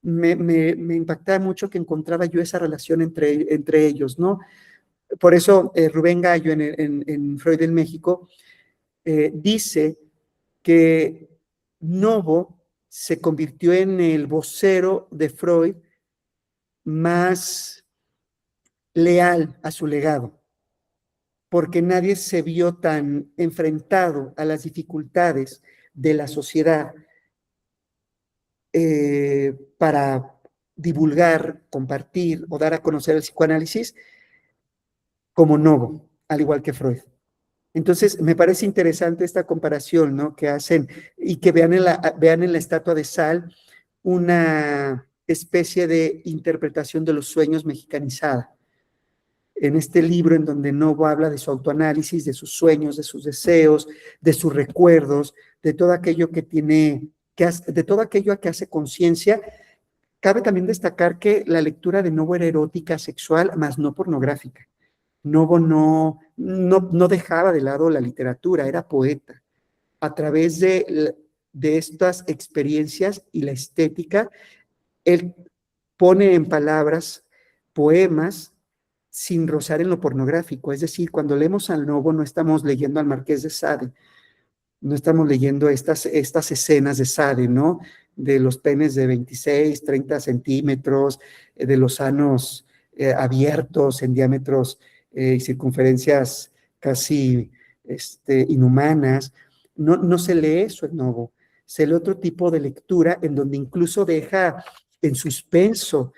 me impactaba mucho que encontraba yo esa relación entre ellos, ¿no? Por eso Rubén Gallo en Freud en México dice que Novo se convirtió en el vocero de Freud más leal a su legado, porque nadie se vio tan enfrentado a las dificultades de la sociedad para divulgar, compartir o dar a conocer el psicoanálisis como Novo, al igual que Freud. Entonces, me parece interesante esta comparación, ¿no? Que hacen y que vean en la estatua de sal una especie de interpretación de los sueños mexicanizada. En este libro en donde Novo habla de su autoanálisis, de sus sueños, de sus deseos, de sus recuerdos, de todo aquello de todo aquello a que hace conciencia. Cabe también destacar que la lectura de Novo era erótica, sexual, más no pornográfica. Novo no dejaba de lado la literatura, era poeta. A través de estas experiencias y la estética, él pone en palabras poemas sin rozar en lo pornográfico. Es decir, cuando leemos al Novo no estamos leyendo al Marqués de Sade, no estamos leyendo estas escenas de Sade, ¿no? De los penes de 26, 30 centímetros, de los anos abiertos en diámetros y circunferencias casi inhumanas. No se lee eso en Novo, se lee otro tipo de lectura en donde incluso deja en suspenso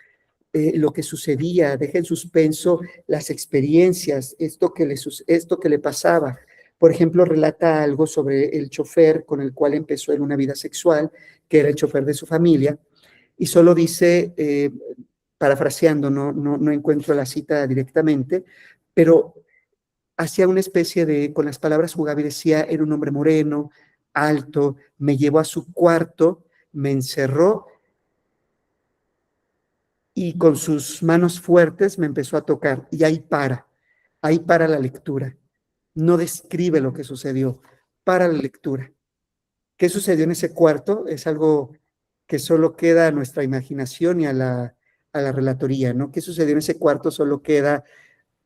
lo que sucedía, deja en suspenso las experiencias, esto que le pasaba. Por ejemplo, relata algo sobre el chofer con el cual empezó en una vida sexual, que era el chofer de su familia, y solo dice, parafraseando, no encuentro la cita directamente, pero hacía una especie de, con las palabras jugaba y decía, era un hombre moreno, alto, me llevó a su cuarto, me encerró y con sus manos fuertes me empezó a tocar y ahí para la lectura. No describe lo que sucedió, para la lectura. ¿Qué sucedió en ese cuarto? Es algo que solo queda a nuestra imaginación y a la relatoría, ¿no? ¿Qué sucedió en ese cuarto? Solo queda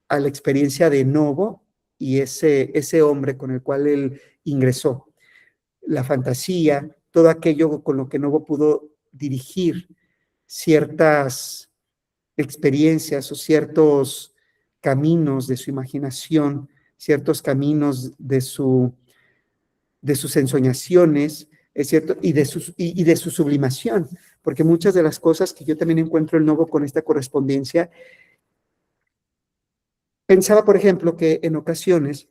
a la experiencia de Novo y ese hombre con el cual él ingresó. La fantasía, todo aquello con lo que Novo pudo dirigir ciertas experiencias o ciertos caminos de su imaginación, ciertos caminos de sus ensoñaciones, es cierto, y de su sublimación, porque muchas de las cosas que yo también encuentro en Novo con esta correspondencia, pensaba, por ejemplo, que en ocasiones,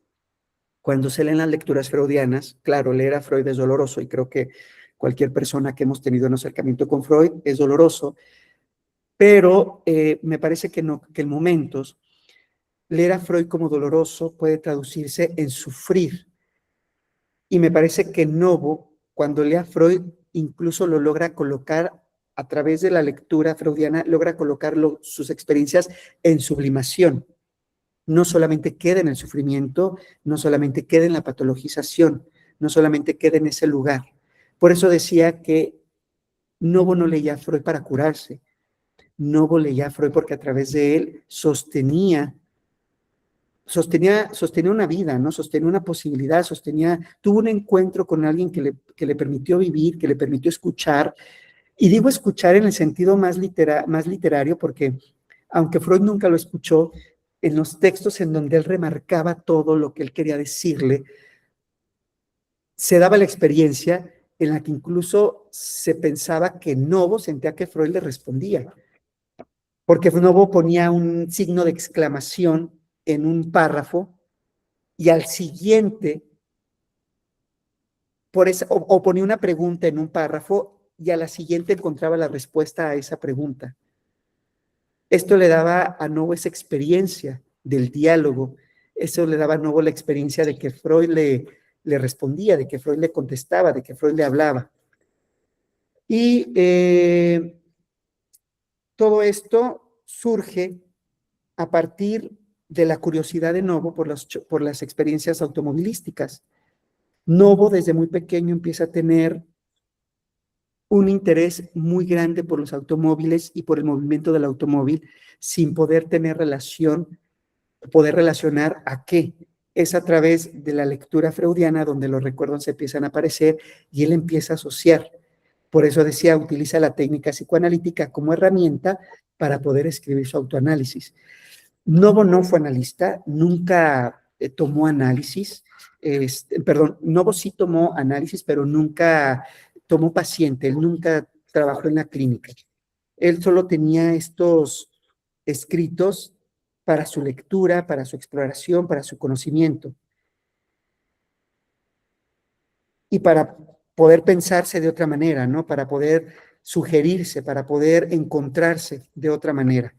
cuando se leen las lecturas freudianas, claro, leer a Freud es doloroso y creo que cualquier persona que hemos tenido un acercamiento con Freud es doloroso, pero me parece que en momentos leer a Freud como doloroso puede traducirse en sufrir. Y me parece que Novo, cuando lee a Freud, incluso lo logra colocar a través de la lectura freudiana, logra colocar sus experiencias en sublimación. No solamente queda en el sufrimiento, no solamente queda en la patologización, no solamente queda en ese lugar. Por eso decía que Novo no leía a Freud para curarse. Novo leía a Freud porque a través de él sostenía una vida, ¿no? Sostenía una posibilidad, tuvo un encuentro con alguien que le permitió vivir, que le permitió escuchar, y digo escuchar en el sentido más literario, porque aunque Freud nunca lo escuchó, en los textos en donde él remarcaba todo lo que él quería decirle, se daba la experiencia en la que incluso se pensaba que Novo sentía que Freud le respondía, porque Novo ponía un signo de exclamación en un párrafo y al siguiente, o ponía una pregunta en un párrafo y a la siguiente encontraba la respuesta a esa pregunta. Esto le daba a Novo esa experiencia del diálogo, eso le daba a Novo la experiencia de que Freud le respondía, de que Freud le contestaba, de que Freud le hablaba. Y todo esto surge a partir de la curiosidad de Novo por las experiencias automovilísticas. Novo desde muy pequeño empieza a tener un interés muy grande por los automóviles y por el movimiento del automóvil sin poder tener poder relacionar a qué. Es a través de la lectura freudiana donde los recuerdos se empiezan a aparecer y él empieza a asociar. Por eso decía, utiliza la técnica psicoanalítica como herramienta para poder escribir su autoanálisis. Novo no fue analista, nunca tomó análisis, Novo sí tomó análisis, pero nunca tomó paciente, él nunca trabajó en la clínica. Él solo tenía estos escritos para su lectura, para su exploración, para su conocimiento. Y para poder pensarse de otra manera, ¿no? Para poder sugerirse, para poder encontrarse de otra manera.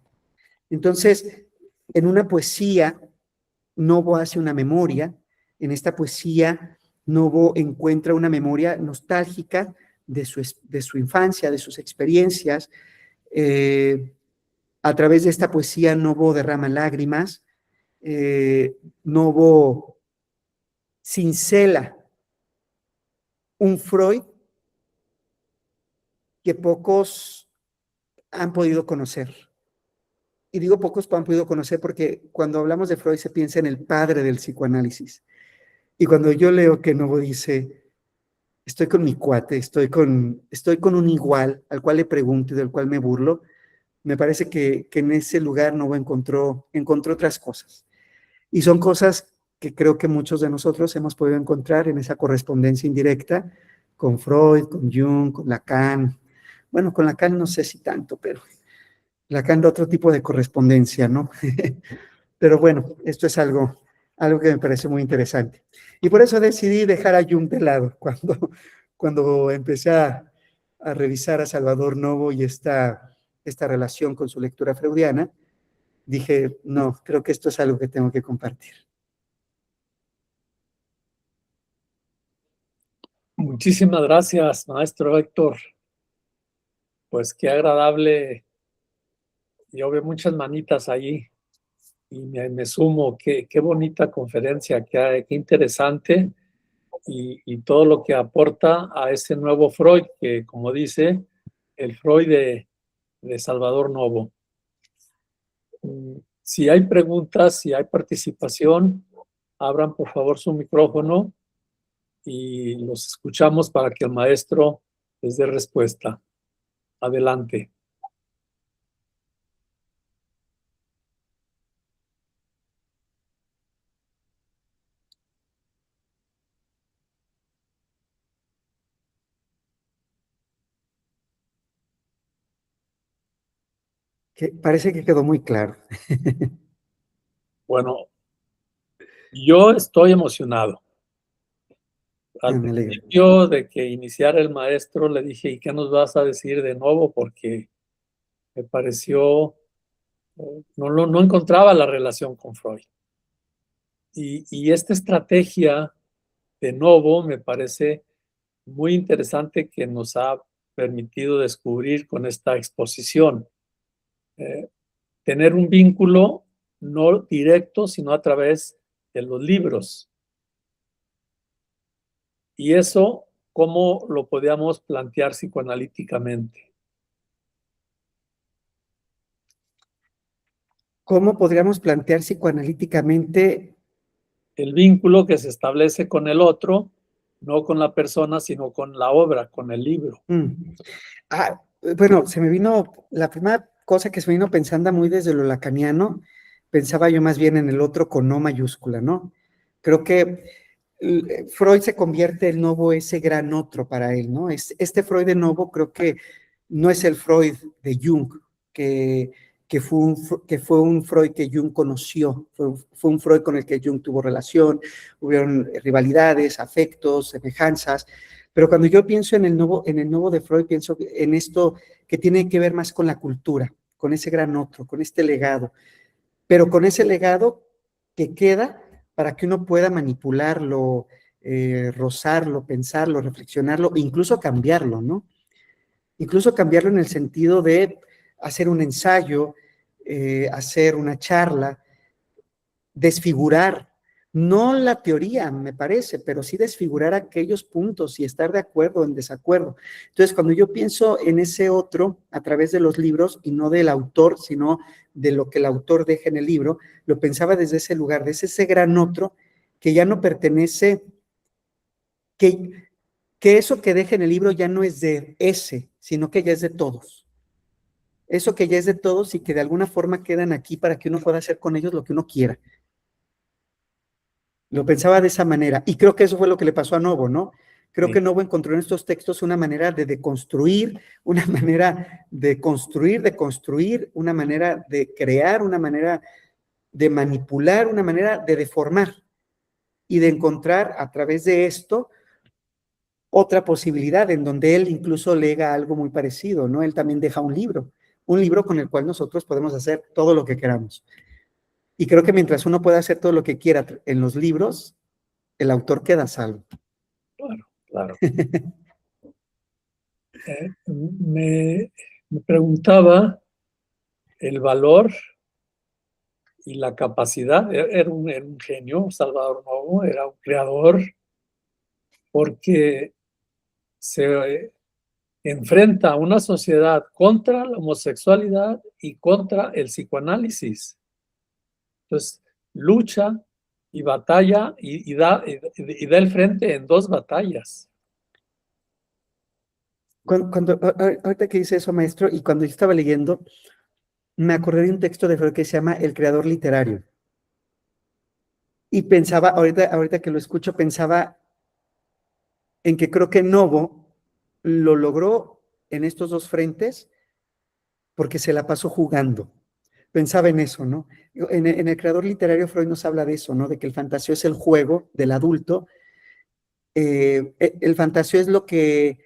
Entonces, en una poesía, Novo hace una memoria. En esta poesía, Novo encuentra una memoria nostálgica de su infancia, de sus experiencias. A través de esta poesía, Novo derrama lágrimas. Novo cincela un Freud que pocos han podido conocer. Y digo pocos han podido conocer porque cuando hablamos de Freud se piensa en el padre del psicoanálisis. Y cuando yo leo que Novo dice, estoy con mi cuate, estoy con un igual al cual le pregunto y del cual me burlo, me parece que en ese lugar Novo encontró otras cosas. Y son cosas que creo que muchos de nosotros hemos podido encontrar en esa correspondencia indirecta con Freud, con Jung, con Lacan. Bueno, con Lacan no sé si tanto, pero Lacan da otro tipo de correspondencia, ¿no? Pero bueno, esto es algo que me parece muy interesante. Y por eso decidí dejar a Jung de lado cuando empecé a revisar a Salvador Novo y esta relación con su lectura freudiana. Dije, no, creo que esto es algo que tengo que compartir. Muchísimas gracias, maestro Héctor. Pues qué agradable. Yo veo muchas manitas allí y me sumo. Qué bonita conferencia, qué interesante y todo lo que aporta a ese nuevo Freud, que como dice, el Freud de Salvador Novo. Si hay preguntas, si hay participación, abran por favor su micrófono y los escuchamos para que el maestro les dé respuesta. Adelante. Parece que quedó muy claro. Bueno, yo estoy emocionado. Al Me alegro. principio de que iniciara el maestro le dije, ¿y qué nos vas a decir de nuevo? Porque me pareció, no encontraba la relación con Freud. Y esta estrategia de Novo me parece muy interesante que nos ha permitido descubrir con esta exposición. Tener un vínculo no directo, sino a través de los libros. Y eso, ¿cómo lo podíamos plantear psicoanalíticamente? ¿Cómo podríamos plantear psicoanalíticamente El vínculo que se establece con el otro, no con la persona, sino con la obra, con el libro? Bueno, la primera cosa que se me vino pensando muy desde lo lacaniano, pensaba yo más bien en el otro con no mayúscula, ¿no? Creo que Freud se convierte en Novo ese gran otro para él, ¿no? Este Freud de Novo creo que no es el Freud de Jung, que fue un Freud que Jung conoció, fue un Freud con el que Jung tuvo relación, hubieron rivalidades, afectos, semejanzas, pero cuando yo pienso en el Novo de Freud, pienso en esto que tiene que ver más con la cultura, con ese gran otro, con este legado, pero con ese legado que queda para que uno pueda manipularlo, rozarlo, pensarlo, reflexionarlo, e incluso cambiarlo, ¿no? Incluso cambiarlo en el sentido de hacer un ensayo, hacer una charla, desfigurar, no la teoría, me parece, pero sí desfigurar aquellos puntos y estar de acuerdo o en desacuerdo. Entonces, cuando yo pienso en ese otro a través de los libros y no del autor, sino de lo que el autor deja en el libro, lo pensaba desde ese lugar, desde ese gran otro que ya no pertenece, que eso que deja en el libro ya no es de ese, sino que ya es de todos. Eso que ya es de todos y que de alguna forma quedan aquí para que uno pueda hacer con ellos lo que uno quiera. Lo pensaba de esa manera, y creo que eso fue lo que le pasó a Novo, ¿no? Creo que Novo encontró en estos textos una manera de deconstruir, una manera de construir, una manera de crear, una manera de manipular, una manera de deformar, y de encontrar a través de esto otra posibilidad en donde él incluso lega algo muy parecido, ¿no? Él también deja un libro con el cual nosotros podemos hacer todo lo que queramos. Y creo que mientras uno pueda hacer todo lo que quiera en los libros, el autor queda a salvo. Claro, claro. Me preguntaba el valor y la capacidad. Era un genio, Salvador Novo, era un creador, porque se enfrenta a una sociedad contra la homosexualidad y contra el psicoanálisis. Entonces, lucha y batalla y da el frente en dos batallas. Ahorita que dice eso, maestro, y cuando yo estaba leyendo, me acordé de un texto de Freud que se llama El creador literario. Y pensaba, ahorita que lo escucho, pensaba en que creo que Novo lo logró en estos dos frentes porque se la pasó jugando. Pensaba en eso, ¿no? En el creador literario Freud nos habla de eso, ¿no? De que el fantasio es el juego del adulto. El fantasio es lo que...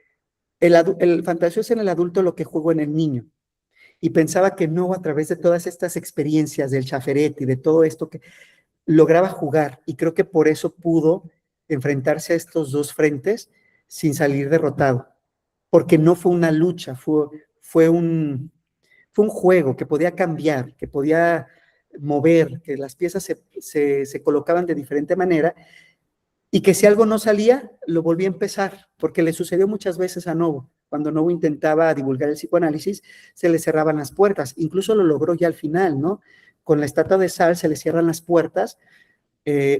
El fantasio es en el adulto lo que juego en el niño. Y pensaba que Novo, a través de todas estas experiencias del Chaferet y de todo esto, que lograba jugar. Y creo que por eso pudo enfrentarse a estos dos frentes sin salir derrotado. Porque no fue una lucha, fue un juego que podía cambiar, que podía mover, que las piezas se colocaban de diferente manera y que si algo no salía, lo volvía a empezar, porque le sucedió muchas veces a Novo. Cuando Novo intentaba divulgar el psicoanálisis, se le cerraban las puertas. Incluso lo logró ya al final, ¿no? Con la estatua de sal se le cierran las puertas.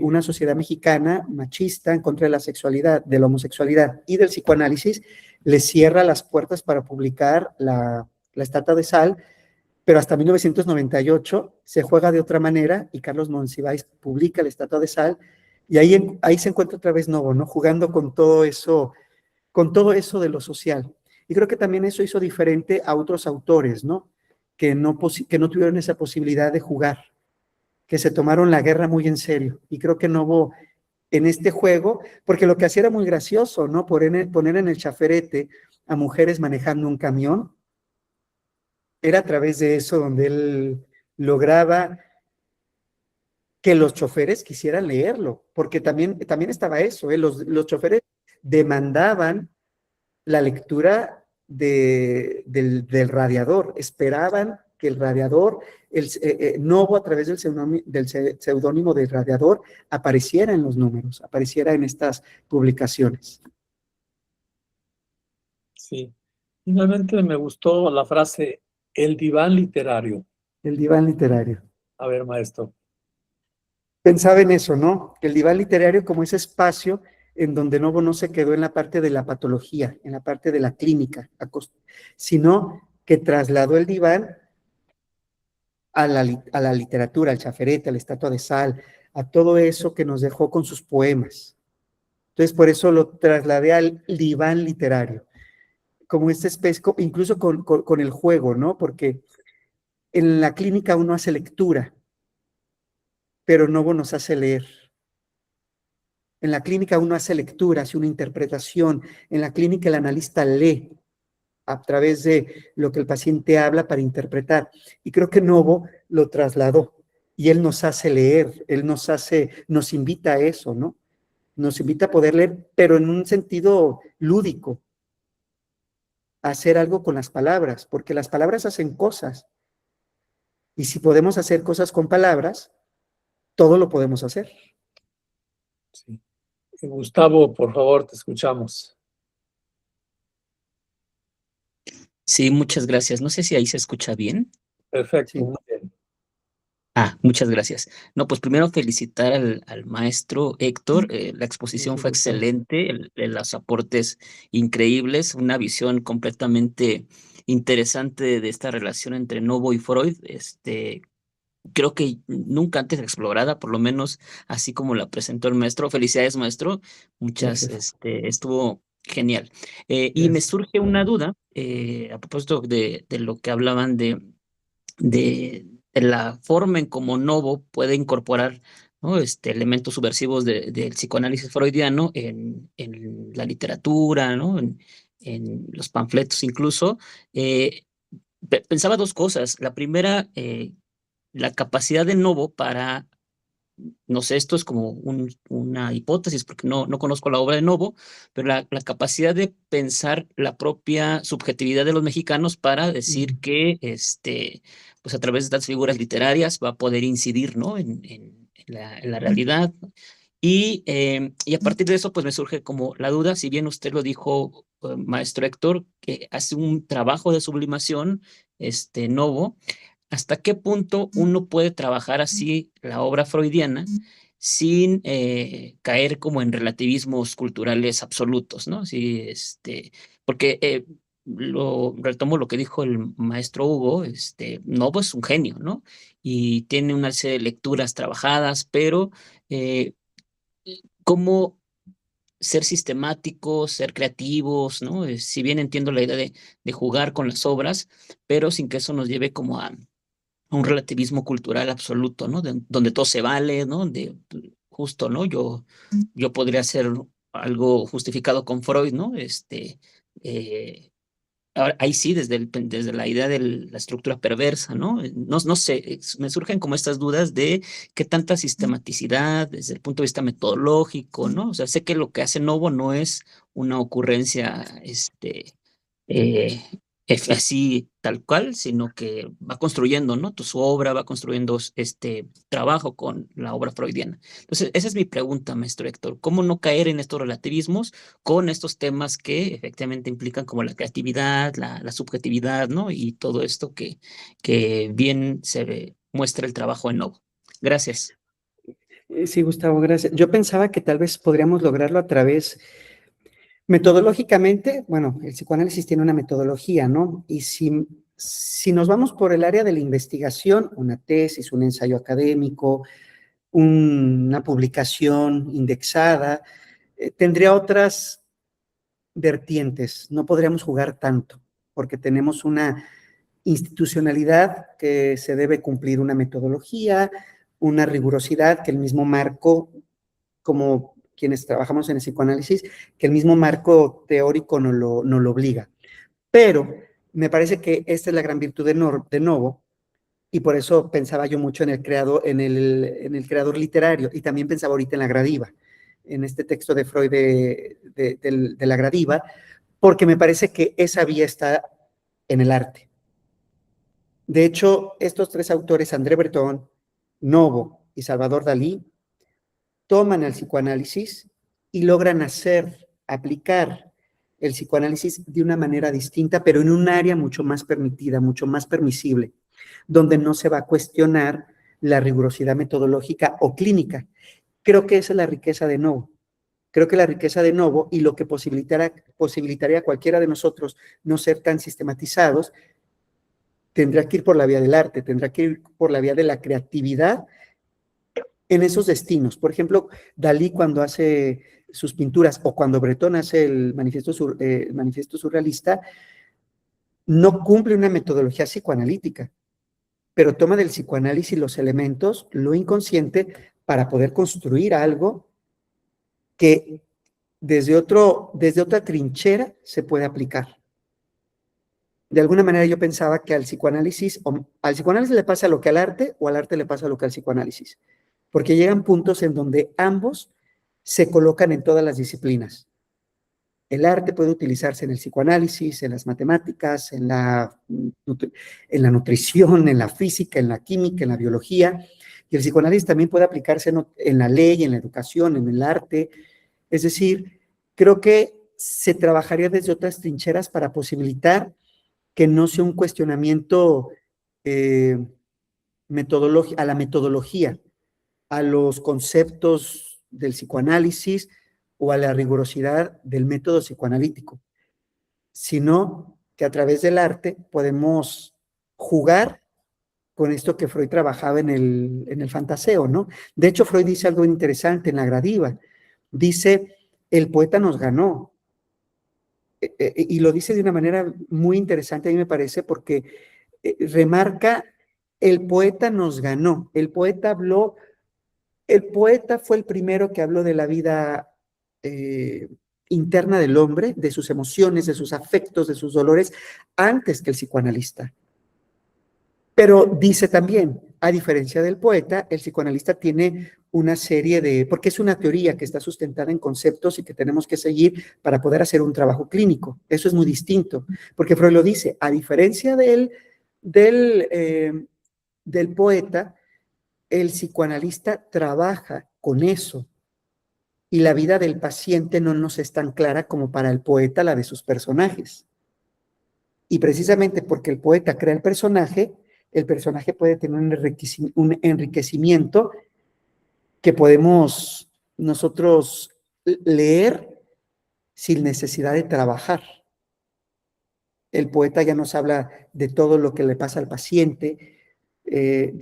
Una sociedad mexicana machista en contra de la sexualidad, de la homosexualidad y del psicoanálisis, le cierra las puertas para publicar la estatua de sal, pero hasta 1998 se juega de otra manera y Carlos Monsiváis publica la estatua de sal y ahí se encuentra otra vez Novo, ¿no? Jugando con todo eso de lo social. Y creo que también eso hizo diferente a otros autores, ¿no? Que no tuvieron esa posibilidad de jugar, que se tomaron la guerra muy en serio. Y creo que Novo en este juego, porque lo que hacía era muy gracioso, ¿no? Poner en el chaferete a mujeres manejando un camión, era a través de eso donde él lograba que los choferes quisieran leerlo, porque también estaba eso, los choferes demandaban la lectura del radiador, esperaban que el radiador, Novo a través del seudónimo del radiador apareciera en los números, apareciera en estas publicaciones. Sí. Finalmente me gustó la frase, el diván literario. El diván literario. A ver, maestro. Pensaba en eso, ¿no? El diván literario como ese espacio en donde Novo no se quedó en la parte de la patología, en la parte de la clínica, sino que trasladó el diván a la literatura, al chaferete, a la estatua de sal, a todo eso que nos dejó con sus poemas. Entonces, por eso lo trasladé al diván literario, como esta especie, incluso con el juego, ¿no? Porque en la clínica uno hace lectura, pero Novo nos hace leer. En la clínica uno hace lectura, hace una interpretación. En la clínica el analista lee a través de lo que el paciente habla para interpretar. Y creo que Novo lo trasladó. y él nos hace leer, él nos invita a eso, ¿no? Nos invita a poder leer, pero en un sentido lúdico, a hacer algo con las palabras, porque las palabras hacen cosas, y si podemos hacer cosas con palabras, todo lo podemos hacer. Sí. Gustavo, por favor, te escuchamos. Sí, muchas gracias. No sé si ahí se escucha bien. Perfecto, Sí. muy bien. Muchas gracias. No, pues primero felicitar al maestro Héctor. La exposición Mucho fue gusto. excelente, los aportes increíbles, una visión completamente interesante de esta relación entre Novo y Freud. Creo que nunca antes explorada, por lo menos así como la presentó el maestro. Felicidades, maestro. Gracias. Estuvo genial. Y me Gracias. surge una duda a propósito de lo que hablaban de la forma en cómo Novo puede incorporar, ¿no? Elementos subversivos del psicoanálisis freudiano en la literatura, ¿no? En los panfletos incluso. Eh, Pensaba dos cosas. La primera, la capacidad de Novo para, no sé, esto es como una hipótesis porque no conozco la obra de Novo, pero la capacidad de pensar la propia subjetividad de los mexicanos para decir que pues a través de estas figuras literarias va a poder incidir, ¿no? En la realidad. Y a partir de eso, pues me surge como la duda, si bien usted lo dijo, maestro Héctor, que hace un trabajo de sublimación, Novo, ¿hasta qué punto uno puede trabajar así la obra freudiana sin caer como en relativismos culturales absolutos, ¿no? Sí, porque retomo lo que dijo el maestro Hugo, Novo es un genio, ¿no? Y tiene una serie de lecturas trabajadas, pero eh, ¿cómo ser sistemáticos, ser creativos, ¿no? Si bien entiendo la idea de jugar con las obras, pero sin que eso nos lleve como a un relativismo cultural absoluto, ¿no? Donde todo se vale, ¿no? Justo, ¿no? Yo podría hacer algo justificado con Freud, ¿no? Eh, Ahora, ahí sí, desde la idea de la estructura perversa, ¿no? No sé, me surgen como estas dudas de qué tanta sistematicidad desde el punto de vista metodológico, ¿no? O sea, sé que lo que hace Novo no es una ocurrencia, eh, así tal cual, sino que va construyendo, ¿no? Su obra va construyendo este trabajo con la obra freudiana. Entonces, esa es mi pregunta, maestro Héctor. ¿Cómo no caer en estos relativismos con estos temas que efectivamente implican como la creatividad, la subjetividad, ¿no? Y todo esto que bien muestra el trabajo en Novo. Gracias. Sí, Gustavo, gracias. Yo pensaba que tal vez podríamos lograrlo a través, metodológicamente, bueno, el psicoanálisis tiene una metodología, ¿no? Y si nos vamos por el área de la investigación, una tesis, un ensayo académico, una publicación indexada, tendría otras vertientes, no podríamos jugar tanto, porque tenemos una institucionalidad que se debe cumplir una metodología, una rigurosidad que el mismo marco, como quienes trabajamos en el psicoanálisis, que el mismo marco teórico nos lo obliga. Pero me parece que esta es la gran virtud de Novo, y por eso pensaba yo mucho en el creador literario, y también pensaba ahorita en la gradiva, en este texto de Freud de la gradiva, porque me parece que esa vía está en el arte. De hecho, estos tres autores, André Breton, Novo y Salvador Dalí, toman el psicoanálisis y logran aplicar el psicoanálisis de una manera distinta, pero en un área mucho más permitida, mucho más permisible, donde no se va a cuestionar la rigurosidad metodológica o clínica. Creo que esa es la riqueza de Novo. Creo que la riqueza de Novo y lo que posibilitaría a cualquiera de nosotros no ser tan sistematizados, tendrá que ir por la vía del arte, tendrá que ir por la vía de la creatividad en esos destinos. Por ejemplo, Dalí cuando hace sus pinturas o cuando Breton hace el manifiesto surrealista, no cumple una metodología psicoanalítica, pero toma del psicoanálisis los elementos, lo inconsciente, para poder construir algo que desde otra trinchera se puede aplicar. de alguna manera yo pensaba que al psicoanálisis le pasa lo que al arte, o al arte le pasa lo que al psicoanálisis, porque llegan puntos en donde ambos se colocan en todas las disciplinas. El arte puede utilizarse en el psicoanálisis, en las matemáticas, en la nutrición, en la física, en la química, en la biología, y el psicoanálisis también puede aplicarse en la ley, en la educación, en el arte. Es decir, creo que se trabajaría desde otras trincheras para posibilitar que no sea un cuestionamiento a la metodología, a los conceptos del psicoanálisis o a la rigurosidad del método psicoanalítico, sino que a través del arte podemos jugar con esto que Freud trabajaba en el fantaseo, ¿no? De hecho, Freud dice algo interesante en la gradiva. Dice, el poeta nos ganó. Y lo dice de una manera muy interesante, a mí me parece, porque remarca, el poeta nos ganó. El poeta fue el primero que habló de la vida interna del hombre, de sus emociones, de sus afectos, de sus dolores, antes que el psicoanalista. Pero dice también, a diferencia del poeta, el psicoanalista tiene una serie porque es una teoría que está sustentada en conceptos y que tenemos que seguir para poder hacer un trabajo clínico. Eso es muy distinto, porque Freud lo dice, a diferencia del poeta, el psicoanalista trabaja con eso y la vida del paciente no nos es tan clara como para el poeta la de sus personajes. Y precisamente porque el poeta crea el personaje puede tener un enriquecimiento que podemos nosotros leer sin necesidad de trabajar. El poeta ya nos habla de todo lo que le pasa al paciente,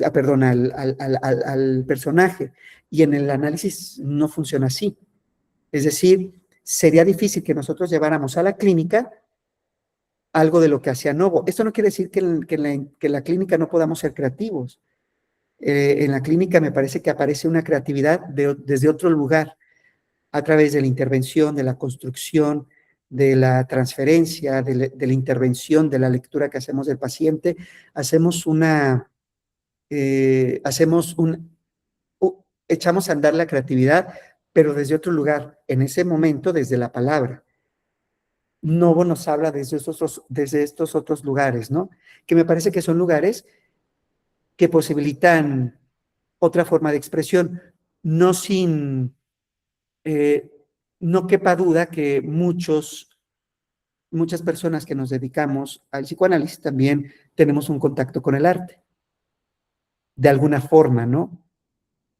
al personaje, y en el análisis no funciona así. Es decir, sería difícil que nosotros lleváramos a la clínica algo de lo que hacía Novo. Esto no quiere decir que en la clínica no podamos ser creativos. En la clínica me parece que aparece una creatividad desde otro lugar, a través de la intervención, de la construcción, de la transferencia, de la intervención, de la lectura que hacemos del paciente. Echamos a andar la creatividad, pero desde otro lugar, en ese momento desde la palabra. Novo nos habla desde estos otros lugares, ¿no? Que me parece que son lugares que posibilitan otra forma de expresión, no quepa duda que muchas personas que nos dedicamos al psicoanálisis también tenemos un contacto con el arte. De alguna forma, ¿no?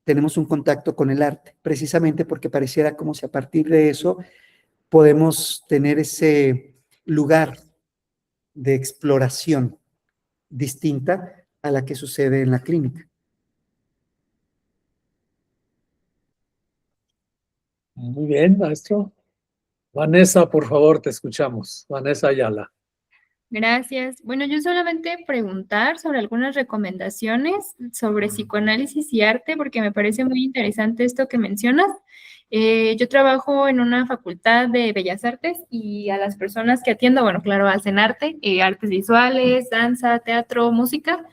Tenemos un contacto con el arte, precisamente porque pareciera como si a partir de eso podemos tener ese lugar de exploración distinta a la que sucede en la clínica. Muy bien, maestro. Vanessa, por favor, te escuchamos. Vanessa Ayala. Gracias. Bueno, yo solamente preguntar sobre algunas recomendaciones sobre psicoanálisis y arte, porque me parece muy interesante esto que mencionas. Yo trabajo en una facultad de Bellas Artes y a las personas que atiendo, bueno, claro, hacen arte, artes visuales, danza, teatro, música,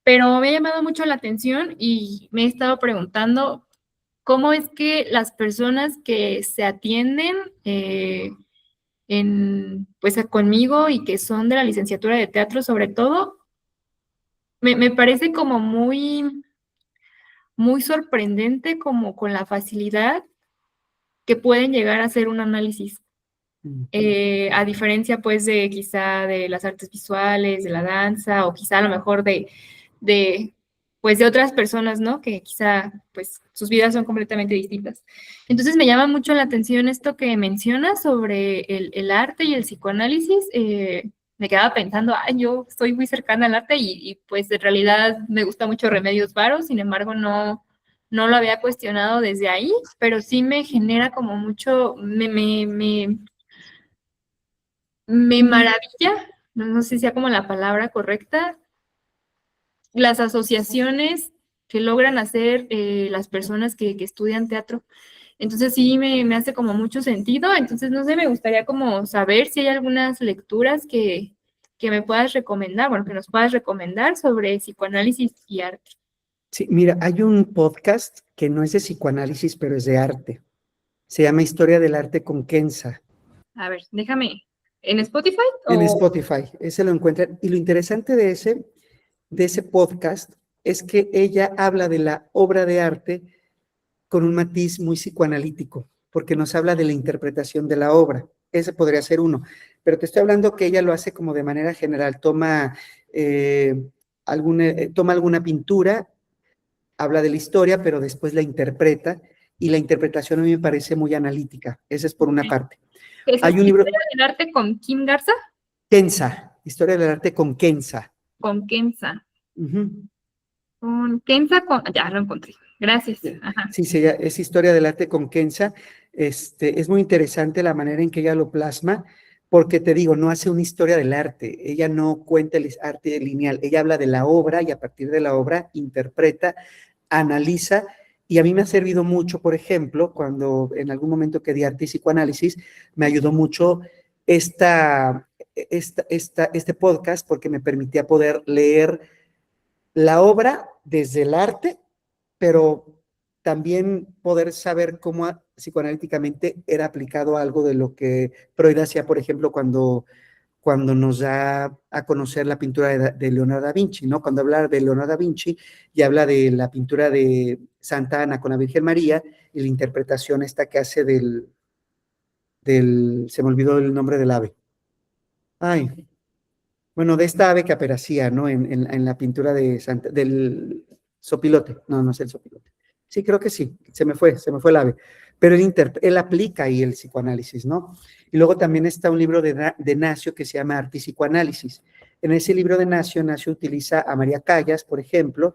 pero me ha llamado mucho la atención y me he estado preguntando cómo es que las personas que se atienden pues conmigo y que son de la licenciatura de teatro sobre todo, me parece como muy, muy sorprendente como con la facilidad que pueden llegar a hacer un análisis. A diferencia pues de quizá de las artes visuales, de la danza o quizá a lo mejor pues de otras personas, ¿no? Que quizá pues sus vidas son completamente distintas. Entonces me llama mucho la atención esto que mencionas sobre el arte y el psicoanálisis. Me quedaba pensando, yo estoy muy cercana al arte y pues en realidad me gusta mucho Remedios Varo, sin embargo no lo había cuestionado desde ahí, pero sí me genera como mucho, me maravilla, no sé si sea como la palabra correcta, las asociaciones que logran hacer las personas que estudian teatro. Entonces sí me hace como mucho sentido. Entonces, no sé, me gustaría como saber si hay algunas lecturas que que me puedas recomendar, bueno, que nos puedas recomendar sobre psicoanálisis y arte. Sí, mira, hay un podcast que no es de psicoanálisis, pero es de arte. Se llama Historia del Arte con Kenza. A ver, déjame, ¿en Spotify? En o- Spotify, ese lo encuentran. Y lo interesante de ese podcast es que ella habla de la obra de arte con un matiz muy psicoanalítico, porque nos habla de la interpretación de la obra. Ese podría ser uno. Pero te estoy hablando que ella lo hace como de manera general. Toma alguna pintura, habla de la historia, pero después la interpreta, y la interpretación a mí me parece muy analítica. Esa es por una parte. ¿Es Hay un libro, Historia del arte con Kim Garza? Kenza, Historia del Arte con Kenza. Con Kenza. Ujú. Con Kenza, ya lo encontré. Gracias. Ajá. Sí, es Historia del Arte con Kenza. Es muy interesante la manera en que ella lo plasma, porque te digo, no hace una historia del arte, ella no cuenta el arte lineal, ella habla de la obra y a partir de la obra interpreta, analiza, y a mí me ha servido mucho, por ejemplo, cuando en algún momento que di arte y psicoanálisis, me ayudó mucho este podcast, porque me permitía poder leer la obra desde el arte, pero también poder saber cómo psicoanalíticamente era aplicado algo de lo que Freud hacía, por ejemplo, cuando nos da a conocer la pintura de Leonardo da Vinci, ¿no? Cuando habla de Leonardo da Vinci y habla de la pintura de Santa Ana con la Virgen María y la interpretación esta que hace se me olvidó el nombre del ave. Ay, bueno, de esta ave que aparecía, ¿no? En la pintura del sopilote. No, no es el sopilote. Sí, creo que sí, se me fue el ave. Pero él aplica ahí el psicoanálisis, ¿no? Y luego también está un libro de Nacio que se llama Arte y Psicoanálisis. En ese libro de Nacio utiliza a María Callas, por ejemplo,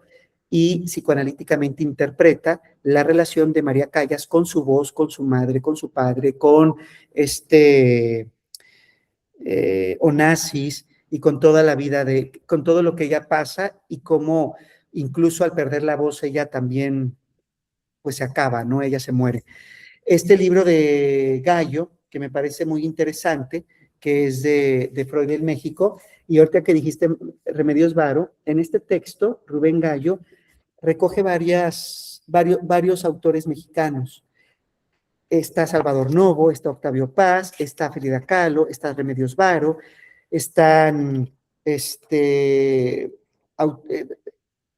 y psicoanalíticamente interpreta la relación de María Callas con su voz, con su madre, con su padre, con Onassis, y con toda la vida con todo lo que ella pasa, y cómo incluso al perder la voz ella también pues se acaba, ¿no? Ella se muere. Este libro de Gallo, que me parece muy interesante, que es de Freud en México, y ahorita que dijiste Remedios Varo, en este texto Rubén Gallo recoge varios autores mexicanos. Está Salvador Novo, está Octavio Paz, está Frida Kahlo, está Remedios Varo, están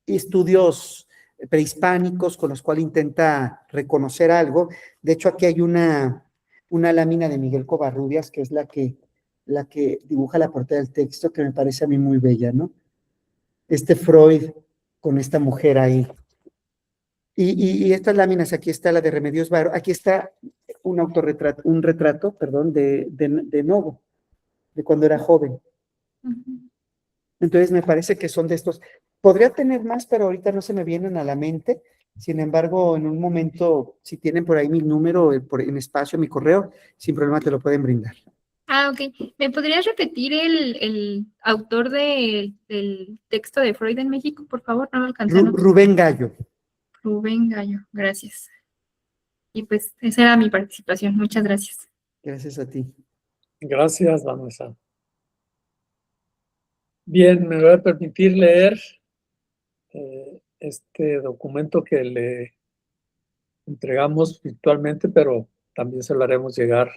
estudios prehispánicos con los cuales intenta reconocer algo. De hecho, aquí hay una lámina de Miguel Covarrubias, que es la que dibuja la portada del texto, que me parece a mí muy bella, ¿no? Freud con esta mujer ahí. Y estas láminas, aquí está la de Remedios Varo, aquí está un retrato, perdón, de Novo, de cuando era joven. Entonces me parece que son de estos. Podría tener más, pero ahorita no se me vienen a la mente. Sin embargo, en un momento, si tienen por ahí mi número en espacio, mi correo, sin problema te lo pueden brindar. Ah, ok. ¿Me podrías repetir el autor del texto de Freud en México, por favor? No lo alcancé a notar. Rubén Gallo. Rubén Gallo, gracias. Y pues esa era mi participación. Muchas gracias. Gracias a ti. Gracias, Vanessa. Bien, me voy a permitir leer este documento que le entregamos virtualmente, pero también se lo haremos llegar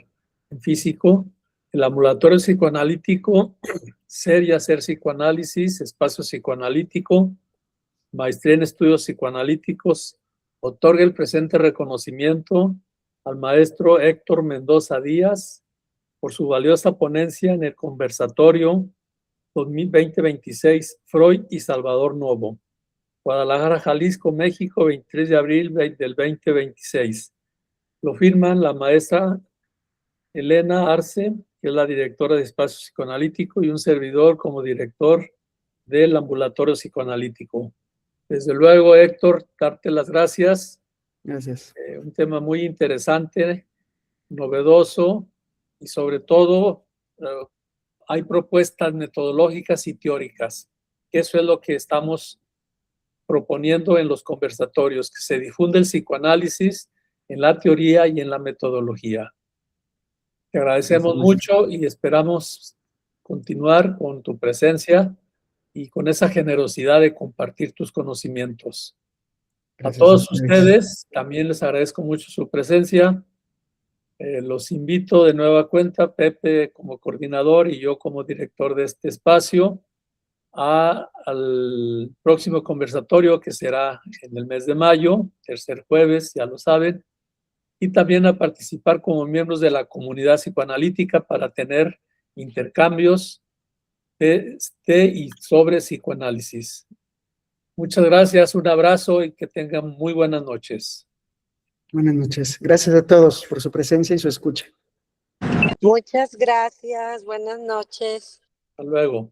en físico. El ambulatorio psicoanalítico, ser y hacer psicoanálisis, espacio psicoanalítico, maestría en estudios psicoanalíticos, otorga el presente reconocimiento al maestro Héctor Mendoza Díaz por su valiosa ponencia en el conversatorio 2026 Freud y Salvador Novo. Guadalajara, Jalisco, México, 23 de abril del 2026. Lo firman la maestra Elena Arce, que es la directora de Espacio Psicoanalítico, y un servidor como director del ambulatorio psicoanalítico. Desde luego, Héctor, darte las gracias. Gracias. Un tema muy interesante, novedoso, y sobre todo hay propuestas metodológicas y teóricas. Eso es lo que estamos proponiendo en los conversatorios, que se difunda el psicoanálisis en la teoría y en la metodología. Te agradecemos mucho y esperamos continuar con tu presencia y con esa generosidad de compartir tus conocimientos. A todos ustedes también les agradezco mucho su presencia. Los invito de nueva cuenta, Pepe como coordinador y yo como director de este espacio, al próximo conversatorio que será en el mes de mayo, tercer jueves, ya lo saben, y también a participar como miembros de la comunidad psicoanalítica para tener intercambios de y sobre psicoanálisis. Muchas gracias, un abrazo y que tengan muy buenas noches. Buenas noches. Gracias a todos por su presencia y su escucha. Muchas gracias. Buenas noches. Hasta luego.